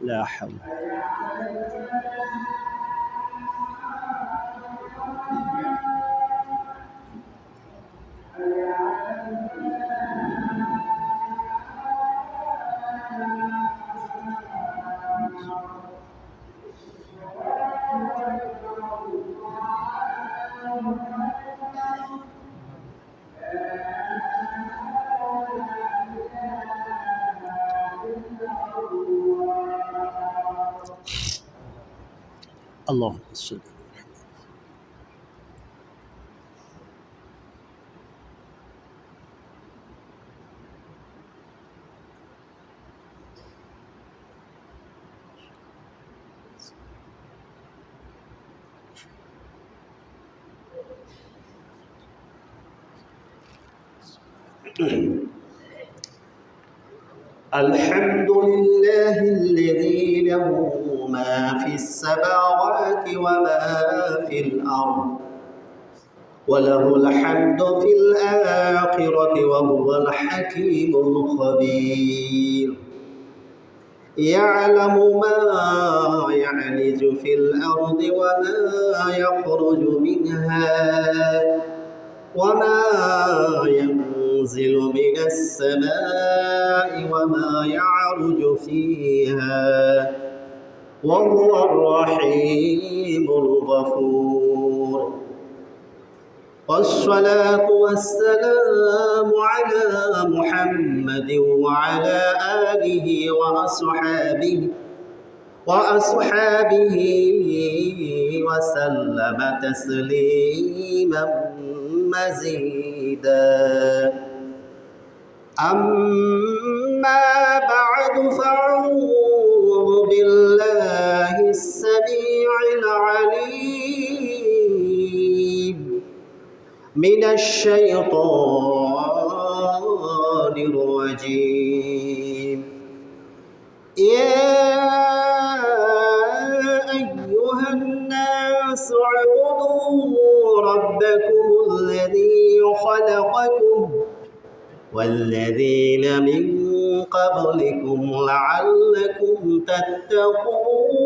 لا حول. اللهم صل. الحمد لله الذي له ما في السماوات وما في الأرض وله الحمد في الآخرة وهو الحكيم الخبير يعلم ما يعلج في الأرض وما يخرج منها وما ينزل من السماء وما يعرج فيها وهو الرحيم الغفور والصلاة والسلام على محمد وعلى آله وأصحابه وسلم تسليما مزيدا أما بعد فأعوذ بالله السميع العليم من الشيطان الرجيم يا أيها الناس اعبدوا ربكم الذي خلقكم والذين من قبلكم لعلكم تتقون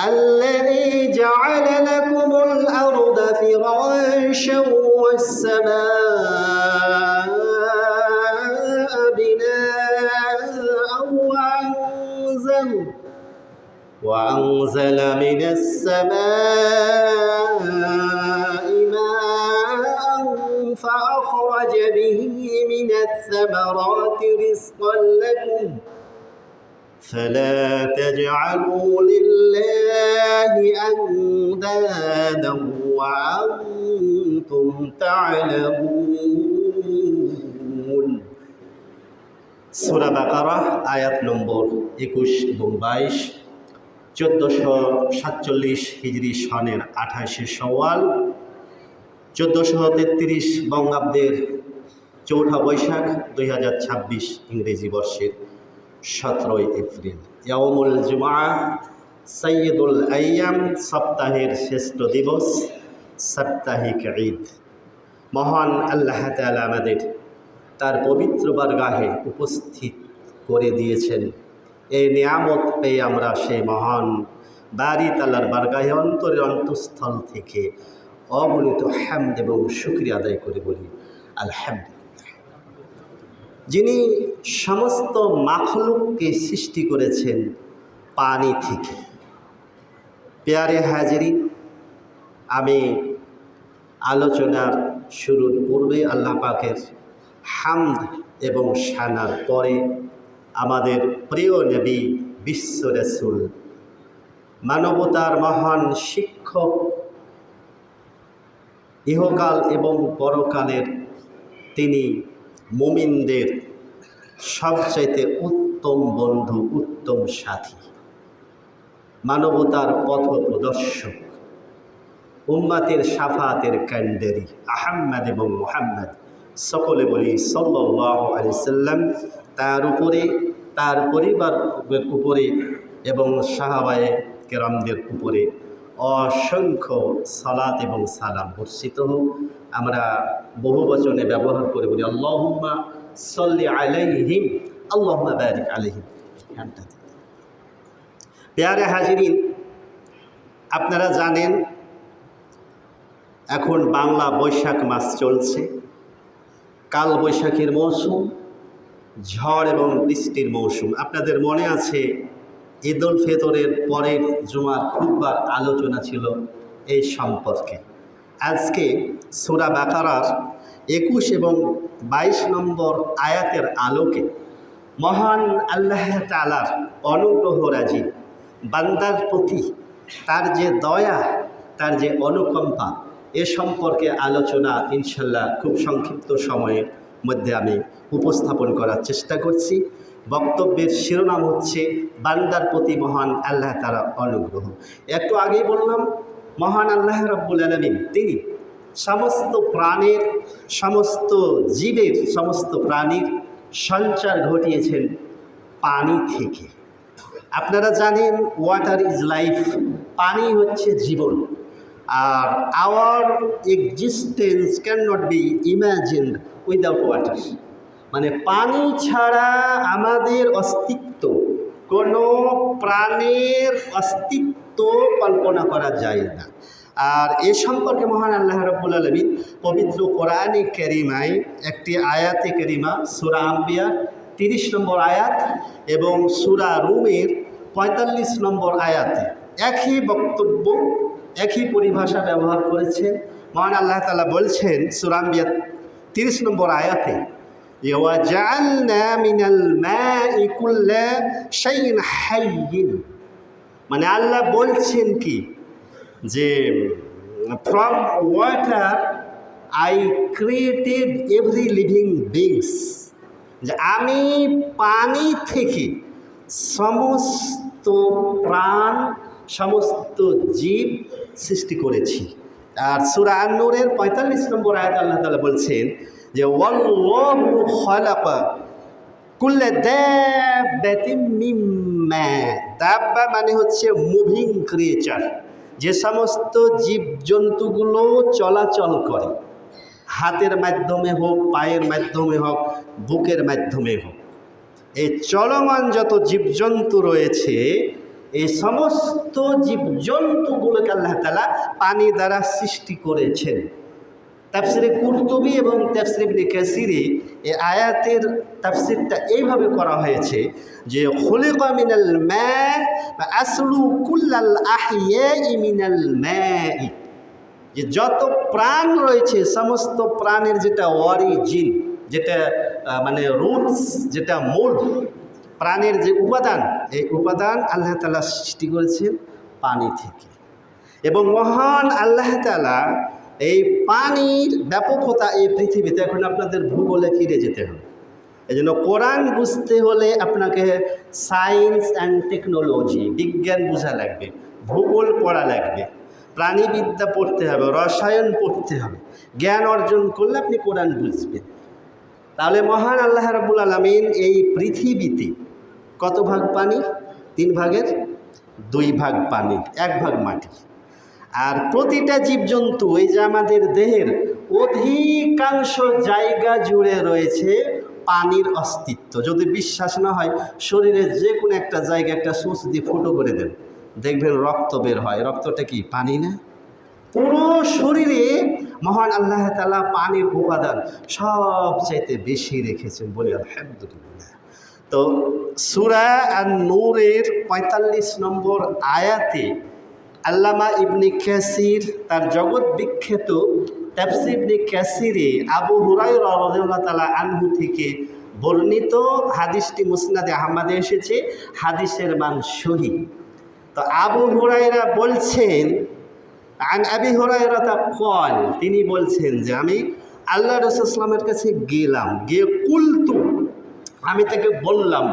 الذي جعل لكم الأرض فراشا والسماء بناء وأنزل من السماء ماء فأخرج به من الثمرات رزقا لكم فلا تجعلوا لله أندادا وأنتم تعلمون সূরা বাকারা আয়াত নম্বর 21 এবং 22 1447 হিজরি সনের 28 শাওয়াল 1433 বঙ্গাব্দের 4 বৈশাখ 2026 ইংরেজি বর্ষের 17 এপ্রিল ইয়াউমুল জুমআ সাইয়্যিদুল আইয়াম সপ্তাহের শ্রেষ্ঠ দিবস সাপ্তাহিক ঈদ মহান আল্লাহ তাআলা আমাদের তার পবিত্র বারগাহে উপস্থিত করে দিয়েছেন এই নিয়ামত পেয়ে আমরা সেই মহান বারী তাআলার বারগাহে অন্তরের অন্তঃস্থল থেকে অগণিত হামদ এবং শুকরিয়া আদায় করে বলি আলহামদুলিল্লাহ যিনি সমস্ত মাখলুককে সৃষ্টি করেছেন পানি থেকে। প্যারে হাজিরিন, আমি আলোচনার শুরুর পূর্বে আল্লাহ পাকের হামদ এবং শানার পরে আমাদের প্রিয় নবী বিশ্ব রাসূল মানবতার মহান শিক্ষক ইহকাল এবং পরকালের তিনি মুমিনদের সবচাইতে উত্তম বন্ধু, উত্তম সাথী, মানবতার পথ প্রদর্শক, উম্মাতের শাফাতের কান্ডারি আহমদ এবং মুহাম্মদ সকলে বলি সাল্লাল্লাহু আলাইহি সাল্লাম, তার উপরে, তার পরিবারের উপরে এবং সাহাবায়ে কেরামদের উপরে অসংখ্য সালাত এবং সালাম বর্ষিত হোক। আমরা বহু বচনে ব্যবহার করে বলি আল্লাহুম্মা সাল্লি আলাইহিম আল্লাহুম্মা বারিক আলাইহিম। প্যারে হাজিরিন, আপনারা জানেন এখন বাংলা বৈশাখ মাস চলছে। কাল বৈশাখের মৌসুম, ঝড় এবং বৃষ্টির মৌসুম। আপনাদের মনে আছে ঈদ উল ফিতরের পরের জুমার খুতবার আলোচনা ছিল এই সম্পর্কে। আজকে সূরা বাকারার 21 এবং 22 নম্বর আয়াতের আলোকে মহান আল্লাহ তাআলার অনুগ্রহ রাজি বান্দার প্রতি তার যে দয়া, তার যে অনুকম্পা, এ সম্পর্কে আলোচনা ইনশাল্লাহ খুব সংক্ষিপ্ত সময়ের মধ্যে আমি উপস্থাপন করার চেষ্টা করছি। বক্তব্যের শিরোনাম হচ্ছে বান্দার প্রতি মহান আল্লাহ তাআলার অনুগ্রহ। একটু আগেই বললাম মহান আল্লাহ রাব্বুল আলামিন তিনি সমস্ত প্রাণের, সমস্ত জীবের, সমস্ত প্রাণীর সঞ্চার ঘটিয়েছেন পানি থেকে। আপনারা জানেন ওয়াটার ইজ লাইফ, পানি হচ্ছে জীবন। আর our existence can not be imagined without water, মানে পানি ছাড়া আমাদের অস্তিত্ব, কোনো প্রাণের অস্তিত্ব কল্পনা করা যায় না। আর এ সম্পর্কে মহান আল্লাহ রাব্বুল আলামিন পবিত্র কোরআনে কারিমায় একটি আয়াতে কারিমা সূরা আম্বিয়া 30 নম্বর আয়াত এবং সূরা রুমের 45 নম্বর আয়াতে একই বক্তব্য, একই পরিভাষা ব্যবহার করেছেন। মহান আল্লাহ তাআলা বলছেন সূরা আম্বিয়া 30 নম্বর আয়াতে, ওয়াজআলনা মিনাল মাই কুল্লা শাইইন হাইয়্যিন, মানে আল্লাহ বলছেন কি যে from water I created every living beings, যে আমি পানি থেকে সমস্ত প্রাণ, সমস্ত জীব সৃষ্টি করেছি। আর সূরা আন-নূরের 45 নম্বর আয়াত আল্লাহ তাআলা বলছেন যে ওয়াল্লাহু খালাকা কুল্লা দাব্বাতিন মিন মা, দাব্বা মানে হচ্ছে মুভিং ক্রিয়েচার, যে সমস্ত জীবজন্তুগুলো চলাচল করে, হাতের মাধ্যমে হোক, পায়ের মাধ্যমে হোক, বুকের মাধ্যমে হোক, এই চলমান যত জীবজন্তু রয়েছে এই সমস্ত জীবজন্তুগুলোকে আল্লাহ তাআলা পানি দ্বারা সৃষ্টি করেছেন। তাফসিরে কুরতুবী এবং তাফসির ইবনে কাসিরে এই আয়াতের তাফসিরটা এইভাবে করা হয়েছে যে খুলিকা মিনাল মা ওয়া আসলু কুল্লাল আহইয়াই মিনাল মাই, যে যত প্রাণ রয়েছে সমস্ত প্রাণের যেটা অরিজিন, যেটা মানে রুটস, যেটা মূল প্রাণের যে উপাদান, এই উপাদান আল্লাহ তাআলা সৃষ্টি করেছেন পানি থেকে। এবং মহান আল্লাহ তাআলা এই পানির ব্যাপকতা এই পৃথিবীতে, এখন আপনাদের ভূগোলে ফিরে যেতে হবে। এই জন্য কোরআন বুঝতে হলে আপনাকে সায়েন্স অ্যান্ড টেকনোলজি, বিজ্ঞান বোঝা লাগবে, ভূগোল পড়া লাগবে, প্রাণীবিদ্যা পড়তে হবে, রসায়ন পড়তে হবে। জ্ঞান অর্জন করলে আপনি কোরআন বুঝবেন। তাহলে মহান আল্লাহ রাব্বুল আলামিন এই পৃথিবীতে কত ভাগ পানি? 3 ভাগের 2 ভাগ পানি, 1 ভাগ মাটি। আর প্রতিটা জীবজন্তু, এই যে আমাদের দেহের অধিকাংশ জায়গা জুড়ে রয়েছে পানির অস্তিত্ব। যদি বিশ্বাস না হয় শরীরের যে কোনো একটা জায়গায় একটা সুচ দিয়ে ফুটো করে দেন, দেখবেন রক্ত বের হয়। রক্তটা কি পানি না? পুরো শরীরে মহান আল্লাহ তাআলা পানির উপাদান সবচাইতে বেশি রেখেছেন, বলি আলহামদুলিল্লাহ। তো সূরা আন-নূরের 45 নম্বর আয়াতে আল্লামা ইবনে কাসির তার জগৎ বিখ্যাত তাফসীর ইবনে কাসিরে আবু হুরায়রা রাদিয়াল্লাহু তাআলা আনহু থেকে বর্ণিত হাদিসটি মুসনাদে আহমদে এসেছে, হাদিসের মান সহিহ। তো আবু হুরায়রা বলছেন, আন আবি হুরায়রা ক্বাল, তিনি বলছেন যে আমি আল্লাহ রাসূল সাল্লাল্লাহু আলাইহি ওয়াসাল্লামের কাছে গেলাম, গিয়ে কুলতু, আমি তাকে বললাম,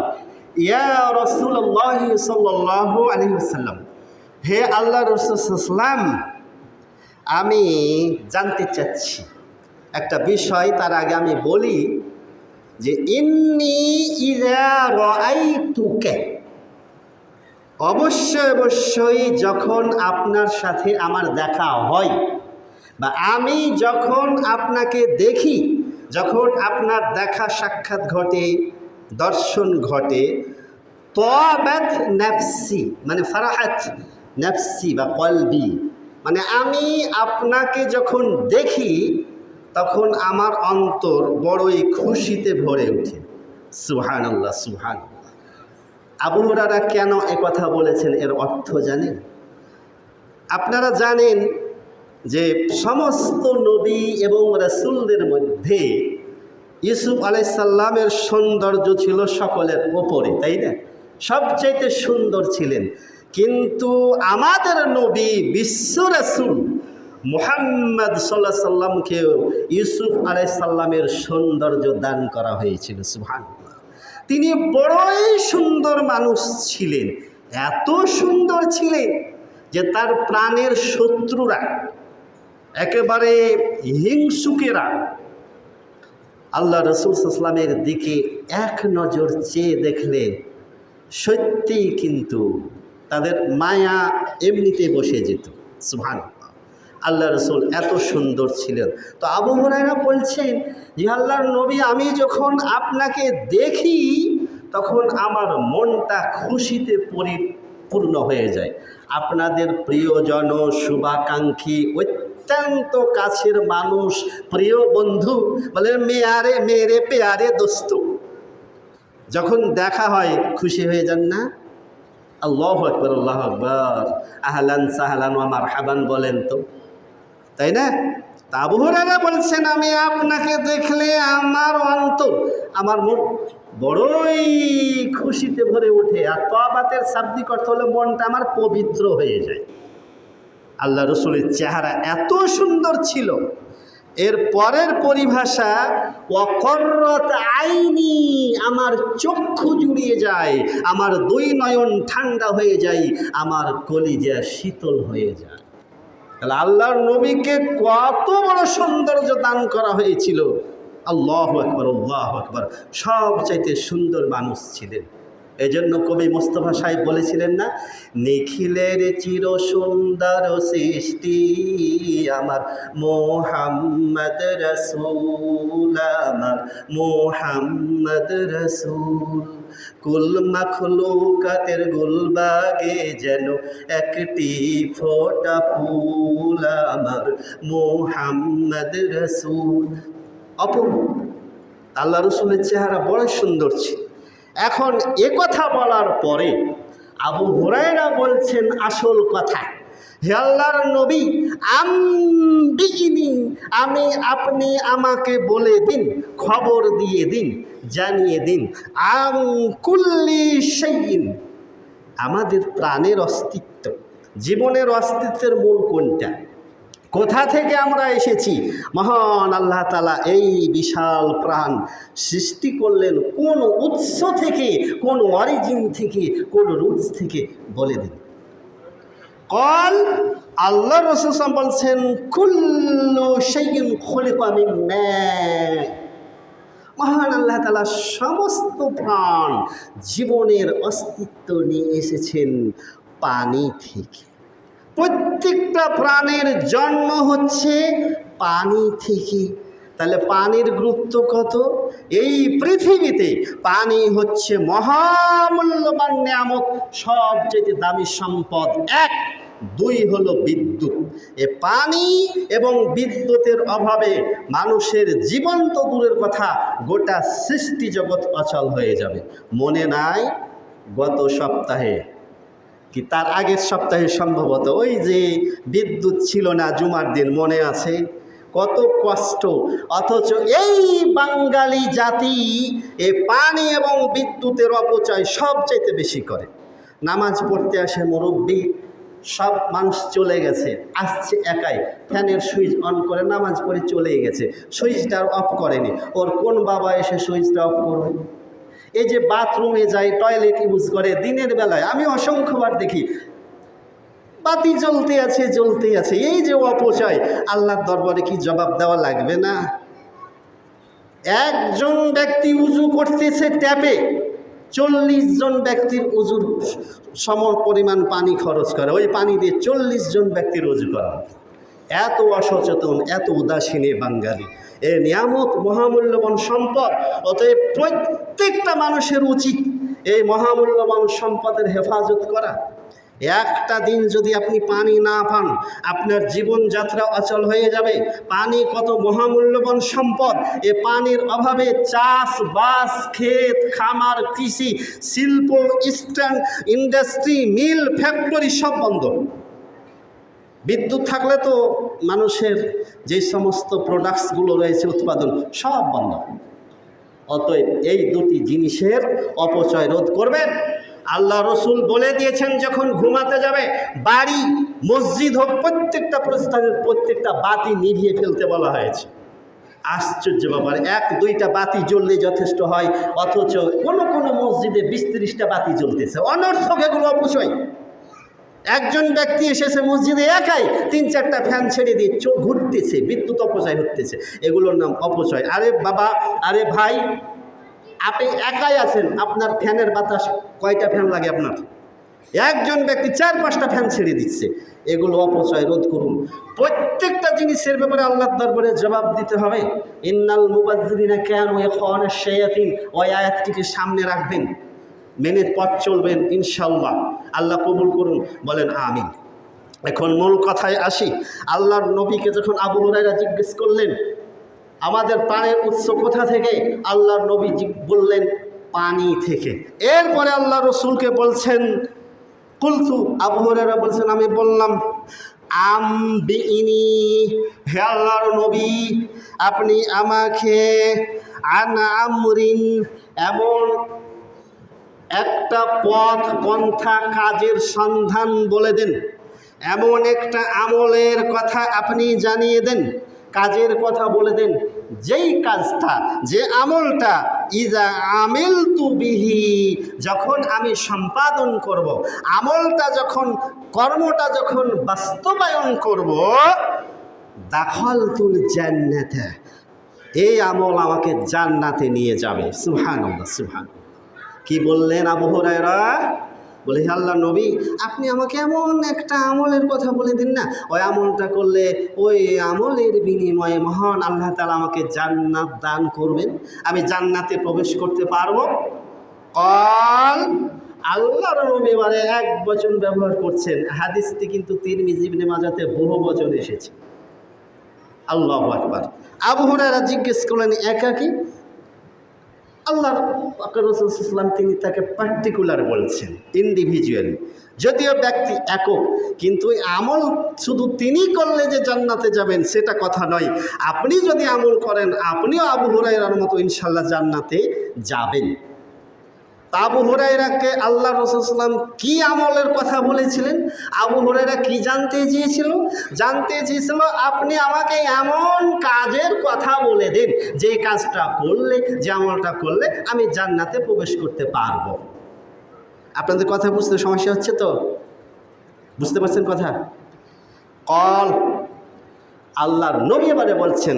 ইয়া রাসূলুল্লাহ সাল্লাল্লাহু আলাইহি ওয়াসাল্লাম, হে আল্লাহ রাসূল সাল্লাল্লাহু আলাইহি ওয়াসাল্লাম, আমি জানতে চাচ্ছি একটা বিষয়। তার আগে আমি বলি যে ইন্নী ইযা রাআইতুকা, অবশ্যই অবশ্যই যখন আপনার সাথে আমার দেখা হয় বা আমি যখন আপনাকে দেখি, যখন আপনার দেখা সাক্ষাৎ ঘটে, দর্শন ঘটে, তাবাত নাফসি মানে ফারাহাত নাফসি বা কলবি, মানে আমি আপনাকে যখন দেখি তখন আমার অন্তর বড়ই খুশিতে ভরে ওঠে। সুবহানাল্লাহ, সুবহানাল্লাহ। আবু হুরায়রা কেন কথা বলেছেন এর অর্থ জানেন? আপনারা জানেন যে সমস্ত নবী এবং রাসূলদের মধ্যে ইউসুফ আলাইহিস সালামের সৌন্দর্য ছিল সকলের ওপরে, তাই না? সবচাইতে সুন্দর ছিলেন। কিন্তু আমাদের নবী বিশ্ব রাসূল মুহাম্মদ সাল্লাল্লাহু আলাইহি সাল্লামকেও ইউসুফ আলাইহিস সালামের সৌন্দর্য দান করা হয়েছিল। সুবহানাল্লাহ। তিনি বড়ই সুন্দর মানুষ ছিলেন, এত সুন্দর ছিলেন যে তার প্রাণের শত্রুরা, একেবারে হিংসুকেরা আল্লাহ রাসূল সাল্লাল্লাহু আলাইহি সাল্লামের দিকে এক নজর চেয়ে দেখলে সত্যিই কিন্তু তাদের মায়া এমনিতে বসে যেত। সুবহানাল্লাহ। আল্লাহ রাসূল এত সুন্দর ছিলেন। তো আবু হুরায়রা বলছেন যে আল্লাহর নবী, আমি যখন আপনাকে দেখি তখন আমার মনটা খুশিতে পরিপূর্ণ হয়ে যায়। আপনাদের প্রিয়জন, শুভাকাঙ্ক্ষী, অত্যন্ত কাছের মানুষ, প্রিয় বন্ধু, বলে মেয়ারে মেরে পেয়ারে দোস্ত, যখন দেখা হয় খুশি হয়ে যান না? আল্লাহু আকবার, আল্লাহু আকবার, আহলান সাহলান ওয়া মারহাবান বলেন তো, তাই না? তা আবু হুরায়রা বলছেন, আমি আপনাকে দেখলে আমার অন্তর, আমার মন বড়ই খুশিতে ভরে ওঠে। আর তাবাতের শাব্দিক অর্থ হলো মনটা আমার পবিত্র হয়ে যায়। আল্লাহ রসুলের চেহারা এত সুন্দর ছিল। এর পরের পরিভাষা ওয়াকররাত আইনি, আমার চক্ষু জুড়িয়ে যায়, আমার দুই নয়ন ঠান্ডা হয়ে যায়, আমার কলিজা শীতল হয়ে যায়। তাহলে আল্লাহর নবীকে কত বড় সৌন্দর্য দান করা হয়েছিল। আল্লাহু আকবার, আল্লাহু আকবার। সবচাইতে সুন্দর মানুষ ছিলেন। এজন্য কবি মোস্তফা সাহেব বলেছিলেন না, নিখিলের চির সুন্দর সৃষ্টি আমার মুহাম্মদ রাসূল, আমার মুহাম্মদ রাসূল, কুল মাখলুকাতের গুলবাগে যেন একটি ফোঁটা ফুল, আমার মুহাম্মদ রাসূল। অপূর্ব। আল্লাহ রসুলের চেহারা বড় সুন্দর ছিল। এখন কথা বলার পরে আবু হুরায়রা বলছেন আসল কথা, হে আল্লাহর নবী, আম্বিগিনি, আপনি আমাকে বলে দিন, খবর দিয়ে দিন, জানিয়ে দিন, আম কুল্লি শাইইন, আমাদের প্রাণের অস্তিত্ব, জীবনের অস্তিত্বের মূল কোনটা, কোথা থেকে আমরা এসেছি? মহান আল্লাহ তাআলা এই বিশাল প্রাণ সৃষ্টি করলেন কোন উৎস থেকে, কোন অরিজিন থেকে, কোন রুটস থেকে, বলে দিন। কল, আল্লাহ রাসূল বলছেন, কুল্লু শাইইন খুলিকা মিন মা, মহান আল্লাহ তাআলা সমস্ত প্রাণ জীবনের অস্তিত্ব নিয়ে এসেছেন পানি থেকে। প্রত্যেকটা প্রাণের জন্ম হচ্ছে পানি থেকে। তাহলে পানির গুরুত্ব কত? এই পৃথিবীতে পানি হচ্ছে মহামূল্যবান নিয়ামত, সবচেয়ে দামি সম্পদ। এক, দুই হলো বিদ্যুৎ। এ পানি এবং বিদ্যুতের অভাবে মানুষের জীবন তো দূরের কথা, গোটা সৃষ্টি জগৎ অচল হয়ে যাবে। মনে নাই গত সপ্তাহে কি তার আগের সপ্তাহে সম্ভবত ওই যে বিদ্যুৎ ছিল না জুমার দিন, মনে আছে? কত কষ্ট। অথচ এই বাঙালি জাতি এ পানি এবং বিদ্যুতের অপচয় সবচাইতে বেশি করে। নামাজ পড়তে আসে মুরব্বি, সব মানুষ চলে গেছে, আসছে একাই, ফ্যানের সুইচ অন করে নামাজ পড়ে চলে গেছে, সুইচটা অফ করেনি। ওর কোন বাবা এসে সুইচটা অফ করবে? এই যে বাথরুমে যায়, টয়লেট ইউজ করে দিনের বেলায়, আমি অসংখ্যবার দেখি বাতি জ্বলতে আছে জ্বলতে আছে। এই যে অপচয়, আল্লাহর দরবারে কি জবাব দেওয়া লাগবে না? একজন ব্যক্তি উজু করতেছে ট্যাপে, 40 জন ব্যক্তির উজুর সম পরিমাণ পানি খরচ করে, ওই পানি দিয়ে 40 জন ব্যক্তির উজু করা হয়। এত অসচেতন, এত উদাসীন বাঙালি। এ নিয়ামত মহামূল্যবান সম্পদ, অতএব প্রত্যেকটা মানুষের উচিত এই মহামূল্যবান সম্পদের হেফাজত করা। একটা দিন যদি আপনি পানি না পান, আপনার জীবনযাত্রা অচল হয়ে যাবে। পানি কত মহামূল্যবান সম্পদ! এ পানির অভাবে চাষবাস, ক্ষেত খামার, কৃষি, শিল্প, স্ট্যান্ড, ইন্ডাস্ট্রি, মিল, ফ্যাক্টরি সব বন্ধ। বিদ্যুৎ থাকলে তো মানুষের যে সমস্ত প্রোডাক্টসগুলো রয়েছে উৎপাদন সব বন্ধ। অতএব এই দুটি জিনিসের অপচয় রোধ করবেন। আল্লাহ রসুল বলে দিয়েছেন, যখন ঘুমাতে যাবে, বাড়ি মসজিদ হোক, প্রত্যেকটা প্রতিষ্ঠানের প্রত্যেকটা বাতি নিভিয়ে ফেলতে বলা হয়েছে। আশ্চর্য ব্যাপার, 1-2টা বাতি জ্বললে যথেষ্ট হয়, অথচ কোনো কোনো মসজিদে 20-30টা বাতি জ্বলতেছে। অনর্থক এগুলো অপচয়। একজন ব্যক্তি এসেছে মসজিদে, একাই 3-4টা ফ্যান ছেড়ে দিয়ে ঘুরতেছে, বিদ্যুৎ অপচয় হতেছে। এগুলোর নাম অপচয়। আরে বাবা, আরে ভাই, আপনি একাই আছেন, আপনার ফ্যানের বাতাস কয়টা ফ্যান লাগে আপনার? একজন ব্যক্তি 4-5টা ফ্যান ছেড়ে দিচ্ছে। এগুলো অপচয় রোধ করুন। প্রত্যেকটা জিনিসের ব্যাপারে আল্লাহর দরবারে জবাব দিতে হবে। ইন্নাল মুবাজ্জিরিনা কানু ইখওয়ানা শায়াতিন, ওই আয়াতটিকে সামনে রাখবেন, মেনে পথ চলবেন, ইনশাআল্লাহ আল্লাহ কবুল করুন, বলেন আমিন। এখন মূল কথায় আসি। আল্লাহর নবীকে যখন আবু হুরায়রা জিজ্ঞেস করলেন আমাদের পানির উৎস কোথা থেকে, আল্লাহর নবী বললেন পানি থেকে। এরপরে আল্লাহ রসুলকে বলছেন কুলতু, আবু হুরায়রা বলছেন আমি বললাম আমবিইনি, হে আল্লাহর নবী আপনি আমাকে আন আমরিন, এমন একটা পথ পন্থা কাজের সন্ধান বলে দেন, এমন একটা আমলের কথা আপনি জানিয়ে দেন, কাজের কথা বলে দেন, যেই কাজটা, যে আমলটা ইজা আমিলতু বিহি, যখন আমি সম্পাদন করব, আমলটা যখন, কর্মটা যখন বাস্তবায়ন করব, দাখালতুল জান্নাতা, এই আমল আমাকে জান্নাতে নিয়ে যাবে। সুবহানাল্লাহ, সুবহানাল্লাহ। কি বললেন আবু হুরায়রা? বলে, হে আল্লাহর নবী আপনি আমাকে এমন একটা আমলের কথা বলে দিন না, ওই আমলটা করলে ওই আমলের বিনিময়ে মহান আল্লাহ তাআলা আমাকে জান্নাত দান করবেন, আমি জান্নাতে প্রবেশ করতে পারবো। কল, আল্লাহর নবী এবারে এক বচন ব্যবহার করছেন। হাদিসটি কিন্তু তিরমিজি ইবনে মাজাতে বহু বচন এসেছে। আল্লাহু আকবার। আবু হুরায়রা জিজ্ঞেস করলেন একা কি? আল্লাহর রাসূল সাল্লাল্লাহু আলাইহি ওয়াসাল্লাম তিনি তাকে পার্টিকুলার বলছেন, ইন্ডিভিজুয়ালি। যদিও ব্যক্তি একক, কিন্তু ওই আমল শুধু তিনি করলে যে জান্নাতে যাবেন সেটা কথা নয়। আপনি যদি আমল করেন আপনিও আবু হুরায়রার মতো ইনশাআল্লাহ জান্নাতে যাবেন। তা আবু হুরায়রাকে আল্লাহ রাসূল সাল্লাল্লাহু আলাইহি ওয়াসাল্লাম কি আমলের কথা বলেছিলেন? আবু হুরায়রা কি জানতে চেয়েছিল? জানতে চেয়েছিল আপনি আমাকে এমন কাজের কথা বলে দিন, যে কাজটা করলে, যে আমলটা করলে আমি জান্নাতে প্রবেশ করতে পারবো। আপনাদের কথা বুঝতে সমস্যা হচ্ছে তো? বুঝতে পারছেন কথা? কল, আল্লাহর নবী এবারে বলছেন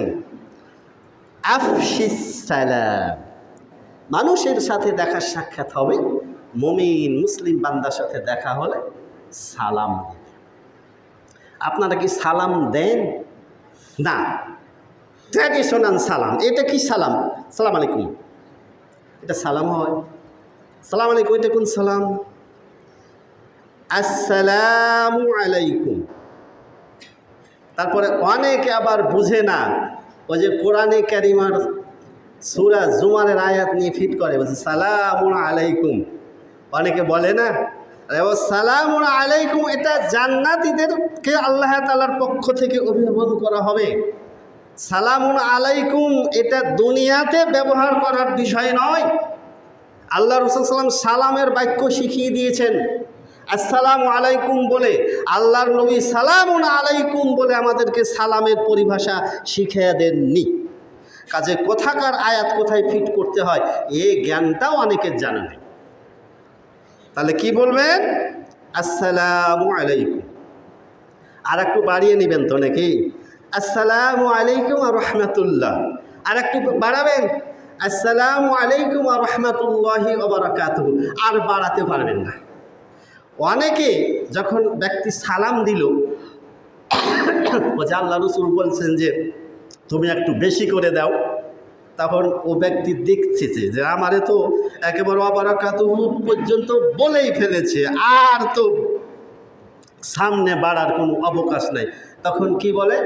আফশিস সালাম, মানুষের সাথে দেখা সাক্ষাৎ হবে, মুমিন মুসলিম বান্দার সাথে দেখা হলে সালাম দেবে। আপনারা কি সালাম দেন? না, ট্র্যাডিশনাল সালাম। এটা কি সালাম? সালাম আলাইকুম, এটা সালাম হয়? সালাম আলাইকুম এটা কোন সালাম? আসসালামু আলাইকুম। তারপরে অনেকে আবার বুঝে না, ওই যে কোরআনে কারিমার সূরা জুমারের আয়াত নিয়ে ফিট করে, বলছে সালামুন আলাইকুম। অনেকে বলে না, আরে ও সালামুন আলাইকুম এটা জান্নাতীদেরকে আল্লাহ তাআলার পক্ষ থেকে অভিবাদন করা হবে। সালামুন আলাইকুম এটা দুনিয়াতে ব্যবহার করার বিষয় নয়। আল্লাহ রাসূল সাল্লাল্লাহু আলাইহি ওয়াসাল্লাম সালামের বাক্য শিখিয়ে দিয়েছেন আসসালামু আলাইকুম বলে। আল্লাহর নবী সালামুন আলাইকুম বলে আমাদেরকে সালামের পরিভাষা শিখিয়ে দেননি। কাজে কোথাকার আয়াত কোথায় ফিট করতে হয় এই জ্ঞানটাও অনেকের জানা নেই। তাহলে কি বলবেন? আসসালামু আলাইকুম। আর একটু বাড়িয়ে নেবেন তো নাকি? আসসালামু আলাইকুম ওয়া রাহমাতুল্লাহ। আর একটু বাড়াবেন, আসসালামু আলাইকুম ওয়া রাহমাতুল্লাহি ওয়া বারাকাতুহু। আর বাড়াতে পারবেন না। অনেকে যখন ব্যক্তি সালাম দিল, ও যে আল্লাহ রসুল বলছেন যে তুমি একটু বেশি করে দাও, তখন ও ব্যক্তি দেখছে যে আমারে তো একেবারে অবারাকাতুহু পর্যন্ত বলেই ফেলেছে, আর তো সামনে বাড়ার কোনো অবকাশ নাই। তখন কি বলে,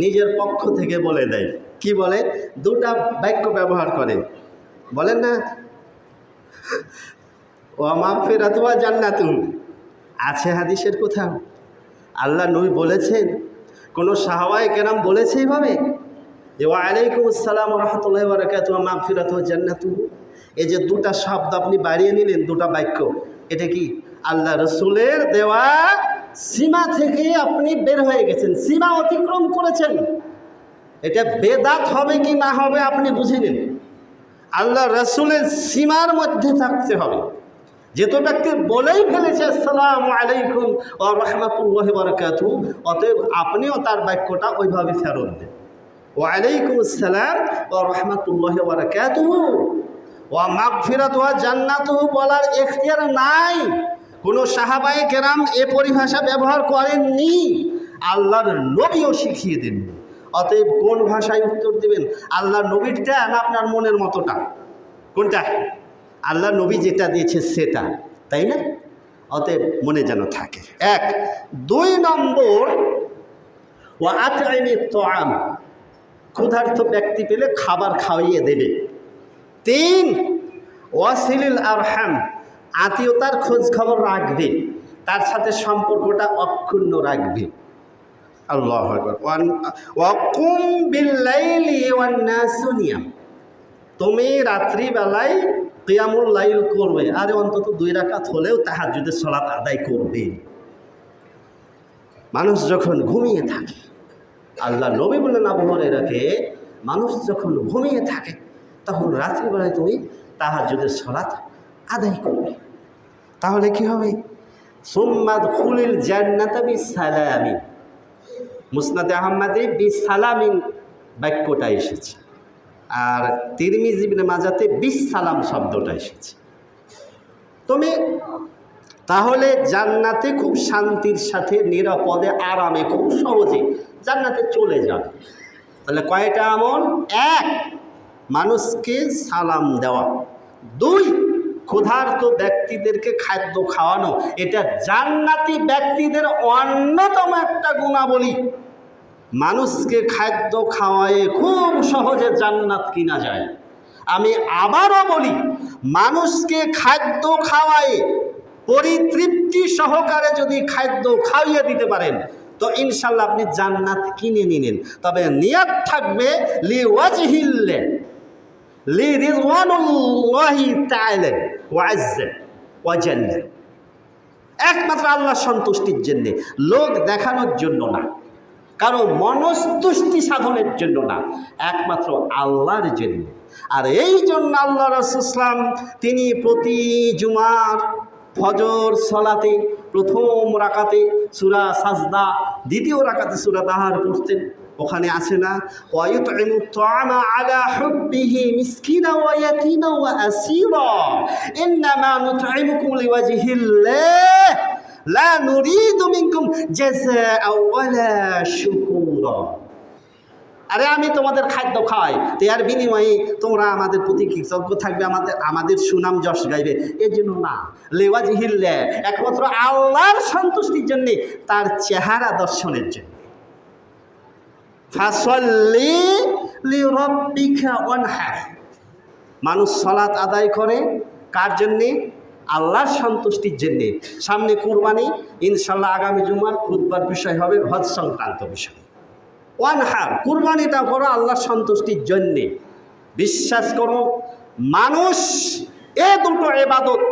নিজের পক্ষ থেকে বলে দেয়। কি বলে? দুটা বাক্য ব্যবহার করে, বলেন না, ও মাগফিরাতু ওয়া জান্নাতুন, আছে হাদিসের কোথাও? আল্লাহ নবী বলেছেন? কোনো সাহাবায়ে কেরাম বলেছে এইভাবে যে ওয়া আলাইকুম আসসালাম ওয়া রাহমাতুল্লাহি ওয়া বারাকাতুহু ওয়া মাগফিরাতু ওয়া জান্নাতুহু? এই যে দুটা শব্দ আপনি বাড়িয়ে নিলেন, দুটা বাক্য, এটা কি আল্লাহ রসুলের দেওয়া সীমা থেকে আপনি বের হয়ে গেছেন, সীমা অতিক্রম করেছেন। এটা বেদাত হবে কি না হবে আপনি বুঝে নিন। আল্লাহ রসুলের সীমার মধ্যে থাকতে হবে। যেহেতু ব্যক্তি বলেই ফেলেছে আসসালামু আলাইকুম ওয়া রাহমাতুল্লাহি ওয়া বারাকাতুহু, অতএব আপনিও তার বাক্যটা ওইভাবে ফেরত দেন। ওয়া আলাইকুম আসসালাম ওয়া রাহমাতুল্লাহি ওয়া বারাকাতুহু ওয়া মাগফিরাতু ওয়া জান্নাতুহু বলার এখতিয়ার নাই। কোনো সাহাবায়ে কেরাম এ পরিভাষা ব্যবহার করেননি, আল্লাহর নবীও শিখিয়ে দেন। অতএব কোন ভাষায় উত্তর দেবেন? আল্লাহর নবীরটা না আপনার মনের মতোটা? কোনটা? আল্লাহ নবী যেটা দিয়েছে সেটা, তাই না? অতএব মনে যেন থাকে। এক। দুই নম্বর, ওয়া আতঈমি তাআম, ক্ষুধার্ত ব্যক্তি পেলে খাবার খাওয়িয়ে দেবে। তিন, ওয়াসিলিল আরহাম, আত্মীয়তার খোঁজ খবর রাখবে, তার সাথে সম্পর্কটা অক্ষুণ্ণ রাখবে। আল্লাহু আকবার। ওয়া কুম বিল লাইলি ওয়ান নাসু নিয়াম, তুমি রাত্রিবেলায় কিয়ামুল লাইল করবে, আর অন্তত 2 রাকাত হলেও তাহাজ্জুদের সালাত আদায় করবে। মানুষ যখন ঘুমিয়ে থাকে, আল্লাহ নবী বললেন আবু হুরায়রাকে, মানুষ যখন ঘুমিয়ে থাকে তখন রাত্রিবেলায় তুমি তাহাজ্জুদের সালাত আদায় করবে। তাহলে কি হবে? সুম্মা দুখুলিল জান্নাতা বিসালামিন, মুসনাদে আহমদে বিসালামিন বাক্যটা এসেছে, আর তিরমিজি ইবনে মাজাতে বিসালাম শব্দটা এসেছে। তুমি তাহলে জান্নাতে খুব শান্তির সাথে, নিরাপদে, আরামে, খুব সহজে জান্নাতে চলে যাবে। তাহলে কয়টা আমল? এক, মানুষকে সালাম দেওয়া। দুই, ক্ষুধার্ত ব্যক্তিদেরকে খাদ্য খাওয়ানো। এটা জান্নাতি ব্যক্তিদের অন্যতম একটা গুণাবলী। মানুষকে খাদ্য খাওয়ায়ে খুব সহজে জান্নাত কিনা যায়। আমি আবারও বলি, মানুষকে খাদ্য খাওয়ায়ে পরিতৃপ্তি সহকারে যদি খাদ্য খাইয়ে দিতে পারেন তো ইনশাল্লাহ আপনি জান্নাত কিনে নিলেন। তবে নিয়ত থাকবে লিওয়াজহিল্লাহ, লিরিদওয়ানুল্লাহি তাআলা ওয়া আযজা ওয়া জাল্লা, একমাত্র আল্লাহর সন্তুষ্টির জন্য, লোক দেখানোর জন্য না, কারো মনস্তুষ্টি সাধনের জন্য না, একমাত্র আল্লাহর জন্য। আর এই জন্য আল্লাহ রাসূল সাল্লাল্লাহু আলাইহি ওয়াসাল্লাম তিনি প্রতি জুমার ফজর সালাতে প্রথম রাকাতে সূরা সাজদা, দ্বিতীয় রাকাতে সূরা তাহার পড়তেন। ওখানে আছে না, ওয়া ইউতঈমু তাআমা আলা হুব্বিহি মিসকিনা ওয়া ইয়াতীমা ওয়া আসীরা ইন্নামা নুতঈমুকুম লিওয়াজহিল্লাহ লা নুরিদু মিনকুম জাযাআ ওয়ালা শুকুরা। আরে আমি তোমাদের খাদ্য খাওয়াই, তো এর বিনিময়ে তোমরা আমাদের প্রতি কৃতজ্ঞ থাকবে, আমাদের সুনাম যশ গাইবে, এর জন্য না, লিওয়াজহিল্লাহ, একমাত্র আল্লাহর সন্তুষ্টির জন্য, তার চেহারা দর্শনের জন্য। ফাসল্লি লিরাব্বিকা ওয়ানহার, মানুষ সালাত আদায় করে কার জন্যে? আল্লাহর সন্তুষ্টির জন্যে। সামনে কুরবানি, ইনশাল্লাহ আগামী জুমার খুতবার বিষয় হবে হজ সংক্রান্ত বিষয়। ওয়ানহার, কুরবানিটা করো আল্লাহর সন্তুষ্টির জন্যে। বিশ্বাস করো, মানুষ এ দুটো ইবাদত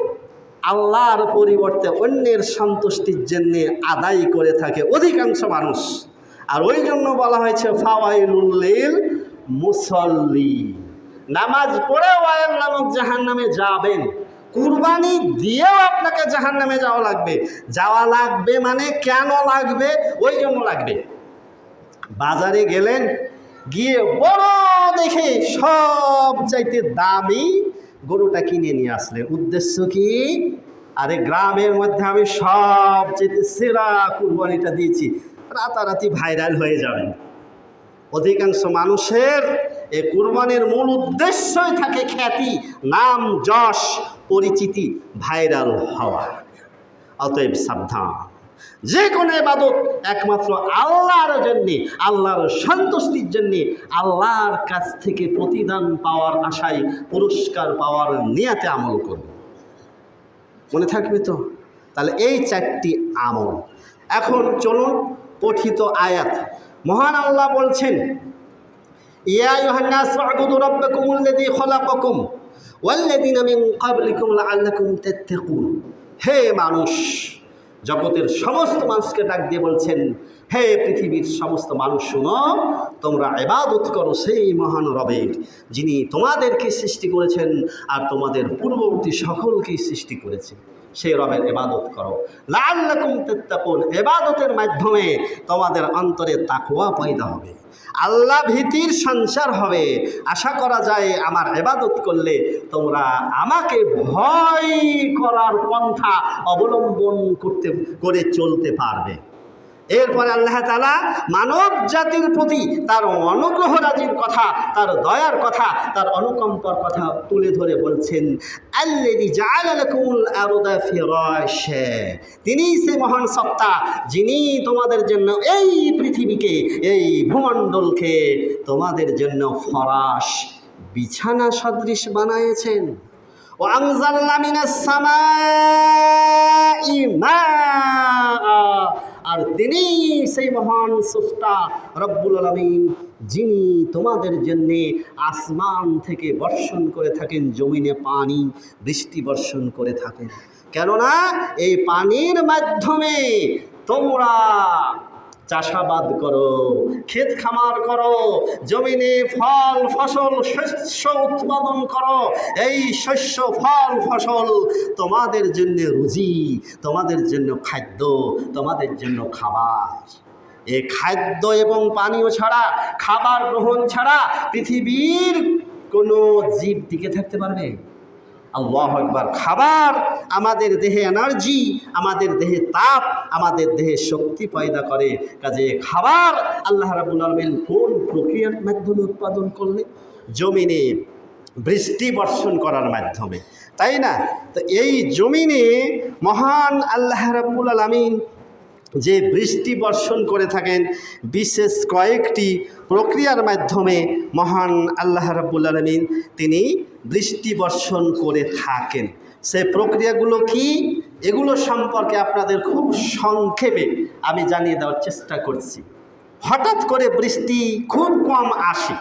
আল্লাহর পরিবর্তে অন্যের সন্তুষ্টির জন্যে আদায় করে থাকে অধিকাংশ মানুষ। আর ওই জন্য বলা হয়েছে ফাওয়াইলুল লিল মুসাল্লি, নামাজ পড়ে ওয়াইল নামক জাহান্নামে যাবেন। কুরবানি দিয়েও আপনাকে জাহান্নামে যাওয়া লাগবে। যাওয়া লাগবে মানে কেন লাগবে? ওই জন্য লাগবে, বাজারে গেলেন, গিয়ে বড় দেখে সব চাইতে দামি গরুটা কিনে নিয়ে আসলেন। উদ্দেশ্য কি? আরে গ্রামের মধ্যে আমি সব চাইতে সেরা কুরবানিটা দিয়েছি, রাতারাতি ভাইরাল হয়ে যাবেন। অধিকাংশ মানুষের এই কুরবানির মূল উদ্দেশ্যই থাকে খ্যাতি, নাম, যশ, পরিচিতি, ভাইরাল হওয়া। অতএব সাবধান, যে কোনো ইবাদত একমাত্র আল্লাহর জন্যে, আল্লাহর সন্তুষ্টির জন্যে, আল্লাহর কাছ থেকে প্রতিদান পাওয়ার আশায়, পুরস্কার পাওয়ার নিয়তে আমল করবে। মনে থাকবে তো? তাহলে এই 4টি আমল। এখন চলুন পঠিত আয়াত। মহান আল্লাহ বলছেন, ইয়া আইয়ুহান নাস উ'বুদু রাব্বাকুমুল্লাযী খালাকাকুম ওয়াল্লাযীনা মিন ক্বাবলিকুম লাআল্লাকুম তাত্তাকুন। হে মানুষ, জগতের সমস্ত মানুষকে ডাক দিয়ে বলছেন, হে পৃথিবীর সমস্ত মানুষ শুনো, তোমরা ইবাদত করো সেই মহান রবের, যিনি তোমাদেরকে সৃষ্টি করেছেন আর তোমাদের পূর্ববর্তী সকলকেই সৃষ্টি করেছে। সেই রবের ইবাদত করো। লাআল্লাকুম তাত্তাকুন, ইবাদতের মাধ্যমে তোমাদের অন্তরে তাকওয়া পয়দা হবে, আল্লাহ ভীতির সঞ্চার হবে। আশা করা যায় আমার ইবাদত করলে তোমরা আমাকে ভয় করার পন্থা অবলম্বন করে চলতে পারবে। এরপরে আল্লাহ তাআলা মানব জাতির প্রতি তার অনুগ্রহ রাজির কথা, তার দয়ার কথা, তার অনুকম্পার কথা তুলে ধরে বলছেন, আল্লাযী জাআলা লাকুমুল আরদা ফিরাশা, তিনিই সে মহান সত্তা যিনি তোমাদের জন্য এই পৃথিবীকে, এই ভূমণ্ডলকে তোমাদের জন্য ফরাশ, বিছানা সদৃশ বানিয়েছেন। ওয়া আনজালনা মিনাস সামাই মাআ, আর তিনি সেই মহান স্রষ্টা রব্বুল আলামিন যিনি তোমাদের জন্যে আসমান থেকে বর্ষণ করে থাকেন, জমিনে পানি বৃষ্টি বর্ষণ করে থাকেন। কেননা এই পানির মাধ্যমে তোমরা চাষাবাদ করো, ক্ষেত খামার করো, জমিনে ফল ফসল শস্য উৎপাদন করো। এই শস্য ফল ফসল তোমাদের জন্য রুজি, তোমাদের জন্য খাদ্য, তোমাদের জন্য খাবার। এই খাদ্য এবং পানীয় ছাড়া, খাবার গ্রহণ ছাড়া পৃথিবীর কোনো জীব টিকে থাকতে পারবে? আল্লাহু আকবার। খাবার আমাদের দেহে এনার্জি, আমাদের দেহে তাপ, আমাদের দেহে শক্তি পয়দা করে। কাজে খাবার আল্লাহ রাব্বুল আলামিন কোন প্রক্রিয়ার মাধ্যমে উৎপাদন করলে? জমিনে বৃষ্টি বর্ষণ করার মাধ্যমে, তাই না? তো এই জমিনে মহান আল্লাহ রাব্বুল আলামিন যে বৃষ্টি বর্ষণ করে থাকেন বিশেষ কয়েকটি প্রক্রিয়ার মাধ্যমে মহান আল্লাহ রাব্বুল আলামিন তিনি বৃষ্টি বর্ষণ করে থাকেন। সেই প্রক্রিয়াগুলো কি, এগুলো সম্পর্কে আপনাদের খুব সংক্ষেপে আমি জানিয়ে দেওয়ার চেষ্টা করছি। হঠাৎ করে বৃষ্টি খুব কম আসে।